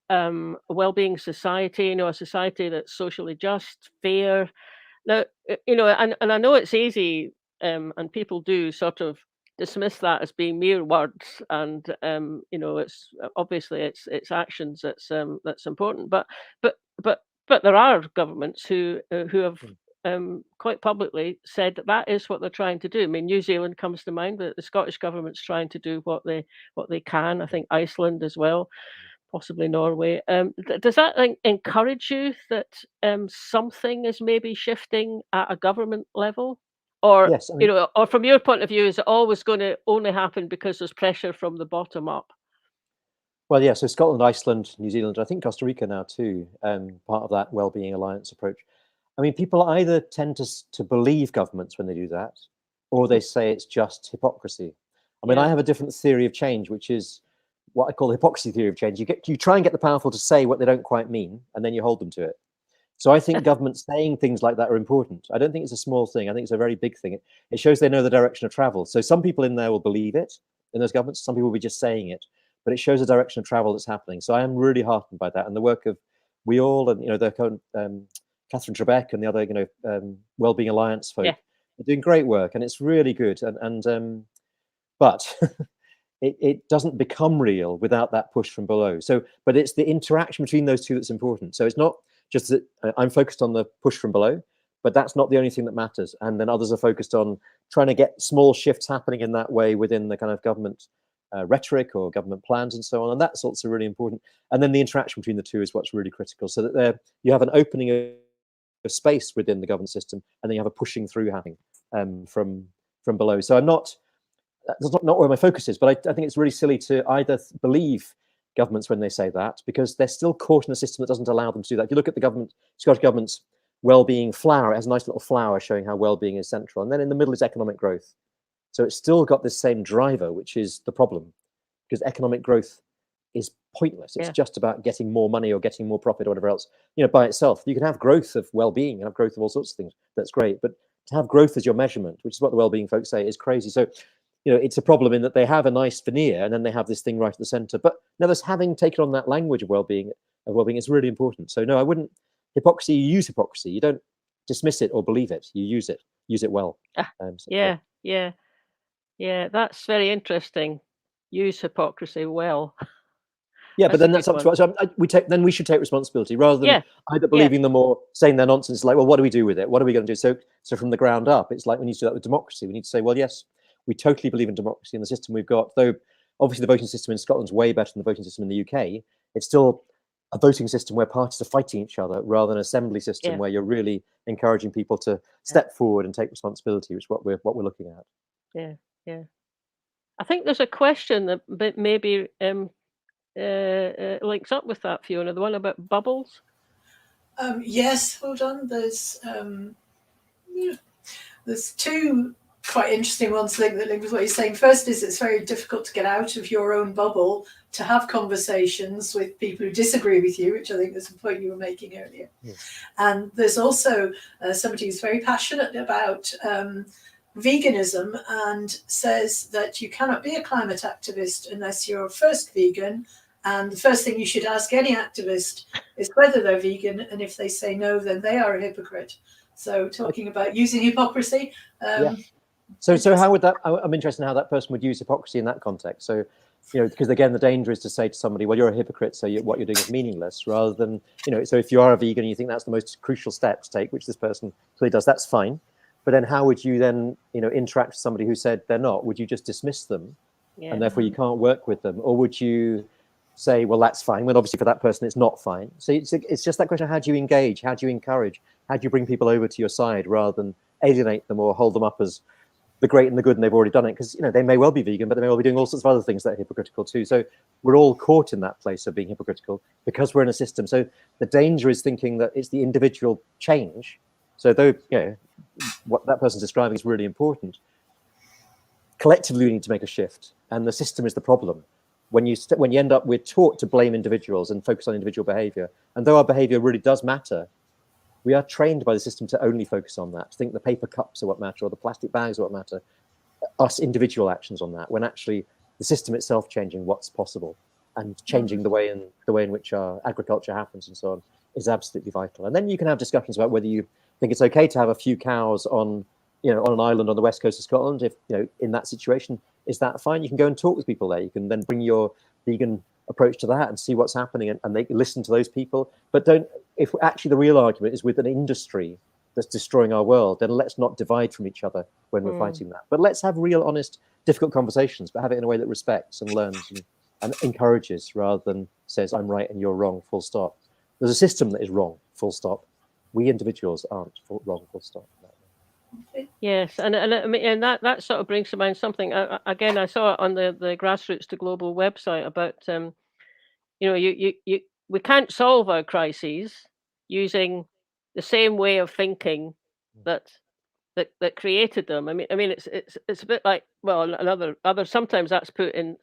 a well-being society, a society that's socially just, fair. Now, and I know it's easy, and people do sort of dismiss that as being mere words, and it's obviously it's actions that's important. But there are governments who have quite publicly said that is what they're trying to do. I mean, New Zealand comes to mind, but the Scottish government's trying to do what they can. I think Iceland as well, possibly Norway. Does that encourage you that something is maybe shifting at a government level? Or, Yes, I mean, or from your point of view, is it always going to only happen because there's pressure from the bottom up? well, yeah, so Scotland, Iceland, New Zealand, I think Costa Rica now too, part of that Wellbeing Alliance approach. I mean, people either tend to believe governments when they do that, or they say it's just hypocrisy. I mean, I have a different theory of change, which is what I call the hypocrisy theory of change. You try and get the powerful to say what they don't quite mean, and then you hold them to it. So I think governments saying things like that are important. I don't think it's a small thing. I think it's a very big thing. It shows they know the direction of travel. So some people in there will believe it, in those governments. Some people will be just saying it, but it shows a direction of travel that's happening. So I am really heartened by that, and the work of we all, and the Catherine Trebek and the other Wellbeing Alliance folk are doing great work, and it's really good. But it doesn't become real without that push from below. So, but it's the interaction between those two that's important. So it's not just that I'm focused on the push from below, but that's not the only thing that matters. And then others are focused on trying to get small shifts happening in that way within the kind of government rhetoric or government plans and so on. And that's also really important. And then the interaction between the two is what's really critical. So that you have an opening of space within the government system, and then you have a pushing through happening from below. So that's not where my focus is, but I think it's really silly to either believe governments when they say that, because they're still caught in a system that doesn't allow them to do that. If you look at the Scottish government's well-being flower, it has a nice little flower showing how well-being is central, and then in the middle is economic growth. So it's still got this same driver, which is the problem, because economic growth is pointless. It's just about getting more money or getting more profit or whatever else. By itself, you can have growth of well-being and have growth of all sorts of things. That's great, but to have growth as your measurement, which is what the well-being folks say, is crazy. So it's a problem in that they have a nice veneer and then they have this thing right at the center. But nevertheless, having taken on that language of well-being is really important. So no, I wouldn't. Hypocrisy, you use hypocrisy. You don't dismiss it or believe it. You use it well. Yeah, that's very interesting. Use hypocrisy well. Yeah, but then that's up to us. So we should take responsibility rather than either believing them or saying they're nonsense. Like, well, what do we do with it? What are we going to do? So from the ground up, it's like we need to do that with democracy. We need to say, well, yes, we totally believe in democracy and the system we've got. Though obviously the voting system in Scotland's way better than the voting system in the UK. It's still a voting system where parties are fighting each other rather than an assembly system where you're really encouraging people to step forward and take responsibility, which is what we're looking at. Yeah. I think there's a question that maybe links up with that, Fiona, the one about bubbles. Yes, hold on. There's two quite interesting ones that link with what you're saying. First is it's very difficult to get out of your own bubble to have conversations with people who disagree with you, which I think is the point you were making earlier. And there's also somebody who's very passionate about veganism and says that you cannot be a climate activist unless you're first vegan. And the first thing you should ask any activist is whether they're vegan. And if they say no, then they are a hypocrite. So talking about using hypocrisy. So how would that, I'm interested in how that person would use hypocrisy in that context. So, because again, the danger is to say to somebody, well, you're a hypocrite, so what you're doing is meaningless, rather than, so if you are a vegan and you think that's the most crucial step to take, which this person clearly does, that's fine. But then how would you then, interact with somebody who said they're not? Would you just dismiss them and therefore you can't work with them? Or would you say, well, that's fine, when obviously for that person it's not fine? So it's just that question, how do you engage? How do you encourage? How do you bring people over to your side rather than alienate them or hold them up as the great and the good and they've already done it? Because, they may well be vegan, but they may well be doing all sorts of other things that are hypocritical too. So we're all caught in that place of being hypocritical because we're in a system. So the danger is thinking that it's the individual change. So though, what that person's describing is really important. Collectively, we need to make a shift, and the system is the problem. When you end up, we're taught to blame individuals and focus on individual behavior. And though our behavior really does matter, we are trained by the system to only focus on that, to think the paper cups are what matter or the plastic bags are what matter, us individual actions on that, when actually the system itself changing what's possible and changing the way in which our agriculture happens and so on is absolutely vital. And then you can have discussions about whether you think it's okay to have a few cows on an island on the west coast of Scotland. If in that situation, is that fine? You can go and talk with people there. You can then bring your vegan approach to that and see what's happening, and they listen to those people. But if actually the real argument is with an industry that's destroying our world, then let's not divide from each other when we're fighting that. But let's have real, honest, difficult conversations, but have it in a way that respects and learns and encourages rather than says, I'm right and you're wrong, full stop. There's a system that is wrong, full stop. We individuals aren't wrong, full stop. Yes, and that sort of brings to mind something. Again, I saw it on the Grassroots to Global website about we can't solve our crises using the same way of thinking that created them. I mean, it's a bit like, well, other sometimes that's put in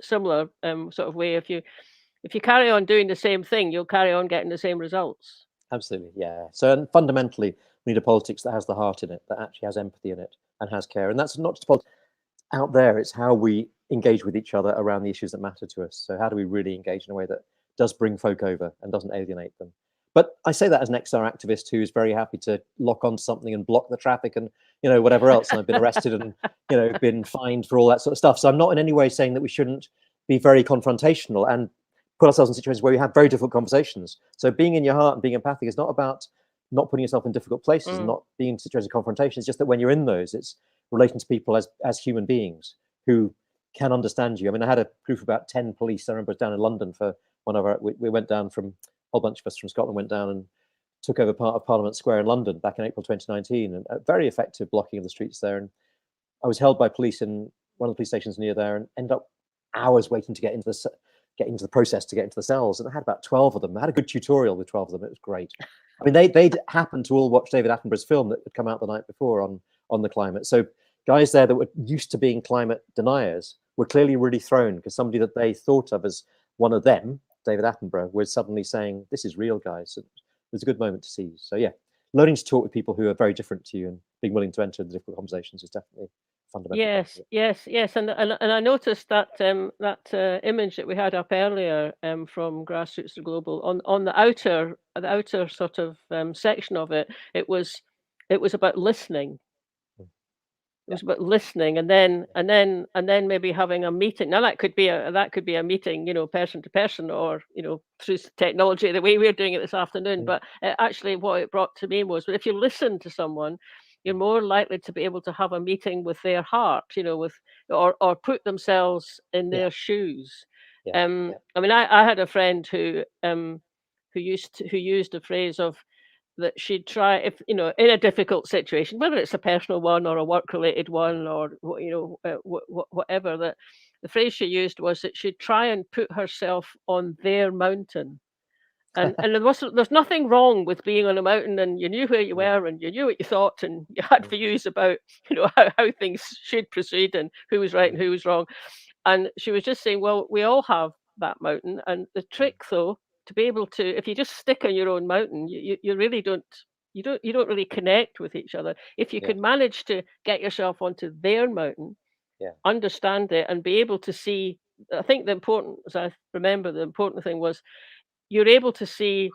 similar sort of way. If you carry on doing the same thing, you'll carry on getting the same results. Absolutely, yeah. So fundamentally, we need a politics that has the heart in it, that actually has empathy in it and has care. And that's not just politics. out there, it's how we engage with each other around the issues that matter to us. So how do we really engage in a way that does bring folk over and doesn't alienate them? But I say that as an XR activist who is very happy to lock onto something and block the traffic and, you know, whatever else. And I've been arrested and, you know, been fined for all that sort of stuff. So I'm not in any way saying that we shouldn't be very confrontational and put ourselves in situations where we have very difficult conversations. So being in your heart and being empathic is not about not putting yourself in difficult places and not being in situations of confrontation. It's just that when you're in those, it's relating to people as human beings who can understand you. I mean, I had a group of about 10 police. I remember I was down in London for one of our, we went down from, a whole bunch of us from Scotland went down and took over part of Parliament Square in London back in April 2019, and a very effective blocking of the streets there. And I was held by police in one of the police stations near there and ended up hours waiting to get into the process to get into the cells. And I had about 12 of them. I had a good tutorial with 12 of them. It was great. I mean, they'd happened to all watch David Attenborough's film that had come out the night before on the climate. So guys there that were used to being climate deniers were clearly really thrown because somebody that they thought of as one of them, David Attenborough, was suddenly saying, this is real, guys. It was a good moment to see. So yeah, learning to talk with people who are very different to you and being willing to enter the difficult conversations is definitely fundamental. Yes. And I noticed that that image that we had up earlier from Grassroots Global on the outer sort of section of it. It was about listening. It was about listening, and then maybe having a meeting. Now that could be a meeting, you know, person to person, or you know, through technology the way we're doing it this afternoon. But actually, what it brought to me was, if you listen to someone, you're more likely to be able to have a meeting with their heart, you know, or put themselves in their shoes. I mean, I had a friend who used the phrase of that she'd try, if you know, in a difficult situation, whether it's a personal one or a work related one, or you know, whatever, that the phrase she used was that she'd try and put herself on their mountain. And there's nothing wrong with being on a mountain and you knew where you were and you knew what you thought and you had views about, you know, how things should proceed and who was right and who was wrong. And she was just saying, well, we all have that mountain. And the trick, though, to be able to, if you just stick on your own mountain, you really don't, you don't really connect with each other. If you can manage to get yourself onto their mountain, understand it, and be able to see, I think the important, as I remember, the important thing was you're able to see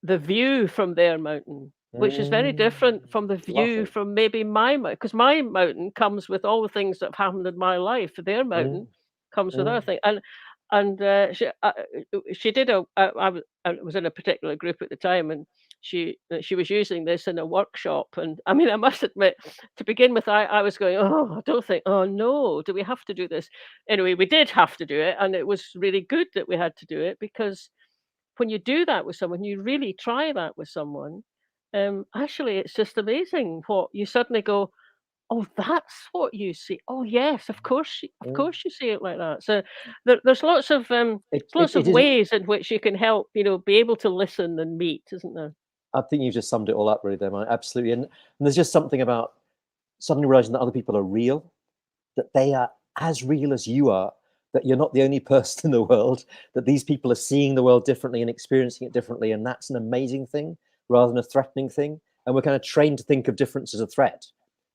the view from their mountain, which is very different from the view from maybe my mountain, because my mountain comes with all the things that have happened in my life. Their mountain comes with other things. And she did I was in a particular group at the time, and she was using this in a workshop. And I mean, I must admit, to begin with, I was going, oh, I don't think, oh no, do we have to do this? Anyway, we did have to do it, and it was really good that we had to do it, because when you do that with someone, you really try that with someone, actually, it's just amazing what you suddenly go, oh, that's what you see. Oh, yes, of course, of course, you see it like that. So there's lots of ways in which you can help, you know, be able to listen and meet, isn't there? I think you've just summed it all up really there, Mike. Absolutely. And there's just something about suddenly realizing that other people are real, that they are as real as you are, that you're not the only person in the world, that these people are seeing the world differently and experiencing it differently. And that's an amazing thing rather than a threatening thing. And we're kind of trained to think of difference as a threat,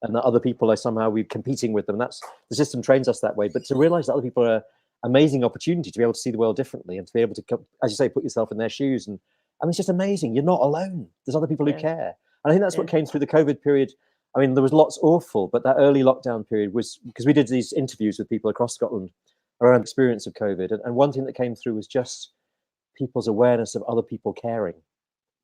and that other people are somehow we're competing with them. That's, the system trains us that way. But to realize that other people are an amazing opportunity to be able to see the world differently and to be able to, as you say, put yourself in their shoes. And I mean, it's just amazing. You're not alone. There's other people who care. And I think that's what came through the COVID period. I mean, there was lots awful, but that early lockdown period was, because we did these interviews with people across Scotland around the experience of COVID. And one thing that came through was just people's awareness of other people caring,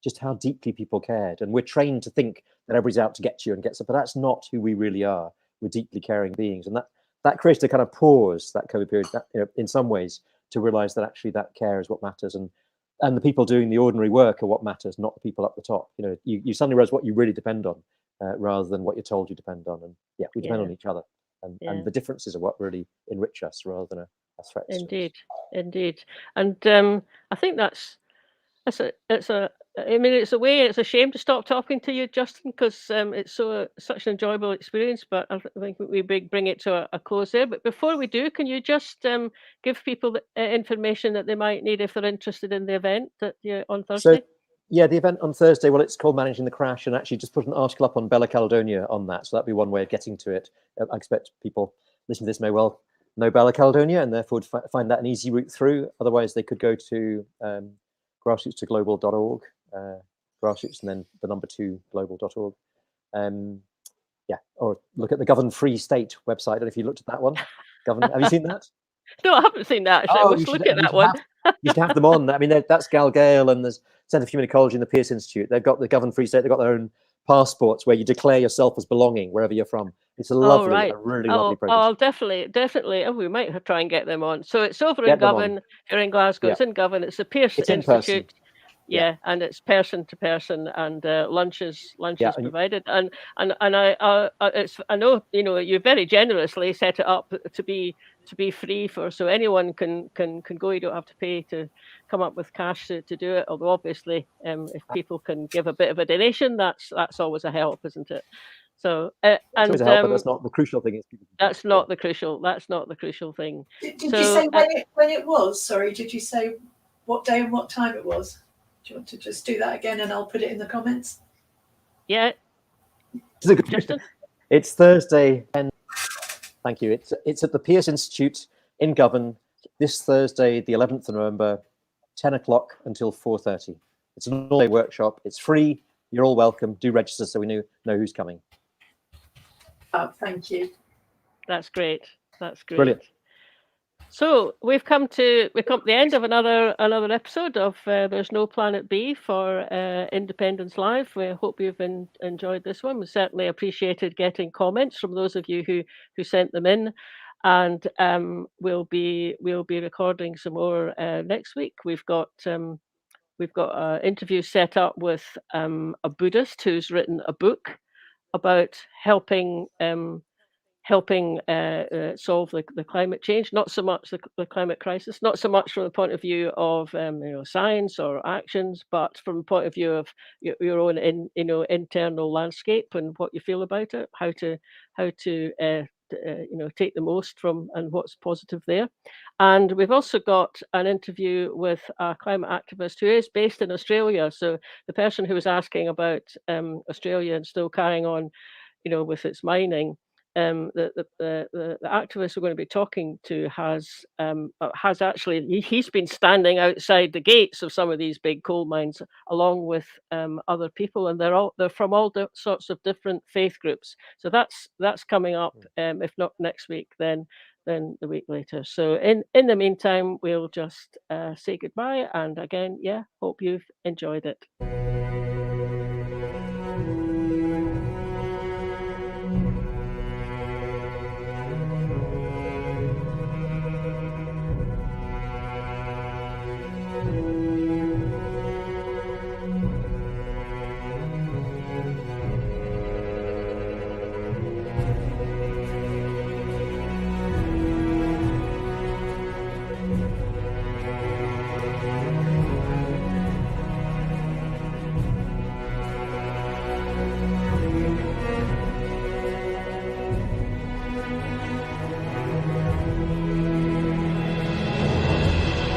just how deeply people cared. And we're trained to think that everybody's out to get you and get stuff, but that's not who we really are. We're deeply caring beings. And that created a kind of pause, that COVID period, that, you know, in some ways, to realize that actually that care is what matters. And the people doing the ordinary work are what matters, not the people up the top. You know, you suddenly realize what you really depend on, rather than what you're told you depend on. And we depend on each other. And the differences are what really enrich us rather than a threat. Indeed. And I think it's a way. It's a shame to stop talking to you, Justin, because it's such an enjoyable experience. But I think we bring it to a close there. But before we do, can you just give people the information that they might need if they're interested in the event on Thursday? So, the event on Thursday, well, it's called Managing the Crash, and actually just put an article up on Bella Caledonia on that. So that'd be one way of getting to it. I expect people listening to this may well know Bala Caledonia and therefore find that an easy route through. Otherwise, they could go to grassrootsglobal.org, grassroots and then the number 2 global.org. Yeah, or look at the Govern Free State website. I don't know if you looked at that one. Govern, have you seen that? No, I haven't seen that. I must look at that one. You should have them on. I mean, that's Gal Gale and there's Centre for Human Ecology and the Pearce Institute. They've got the Govern Free State. They've got their own passports where you declare yourself as belonging wherever you're from. It's a lovely, a really lovely process. I'll definitely. Oh, we might try and get them on. So it's over in Govan. You're in Glasgow. It's in Govan. It's the Pearce Institute. Yeah, and it's person to person, and lunch is provided, and I know you very generously set it up to be free so anyone can go. You don't have to pay to come up with cash to do it. Although obviously, if people can give a bit of a donation, that's always a help, isn't it? So and always a help, but that's not the crucial thing. That's not the crucial thing. Did you say when it was? Sorry, did you say what day and what time it was? Do you want to just do that again and I'll put it in the comments? Yeah. Justin? It's Thursday. And thank you. It's at the Pearce Institute in Govan this Thursday, the 11th of November, 10 o'clock until 4:30. It's an all-day workshop. It's free. You're all welcome. Do register so we know who's coming. Oh, thank you. That's great. Brilliant. So we've come to the end of another episode of There's No Planet B for Independence Live. We hope you've enjoyed this one. We certainly appreciated getting comments from those of you who sent them in, and we'll be recording some more next week. We've got an interview set up with a Buddhist who's written a book about helping solve the climate change, not so much the climate crisis, not so much from the point of view of science or actions, but from the point of view of your own internal landscape and what you feel about it, how to take the most from and what's positive there. And we've also got an interview with a climate activist who is based in Australia. So the person who was asking about Australia and still carrying on with its mining, the activist we're going to be talking to has actually he's been standing outside the gates of some of these big coal mines along with other people, and they're from all sorts of different faith groups. So that's coming up, if not next week, then the week later. So in the meantime, we'll just say goodbye, and again, hope you've enjoyed it.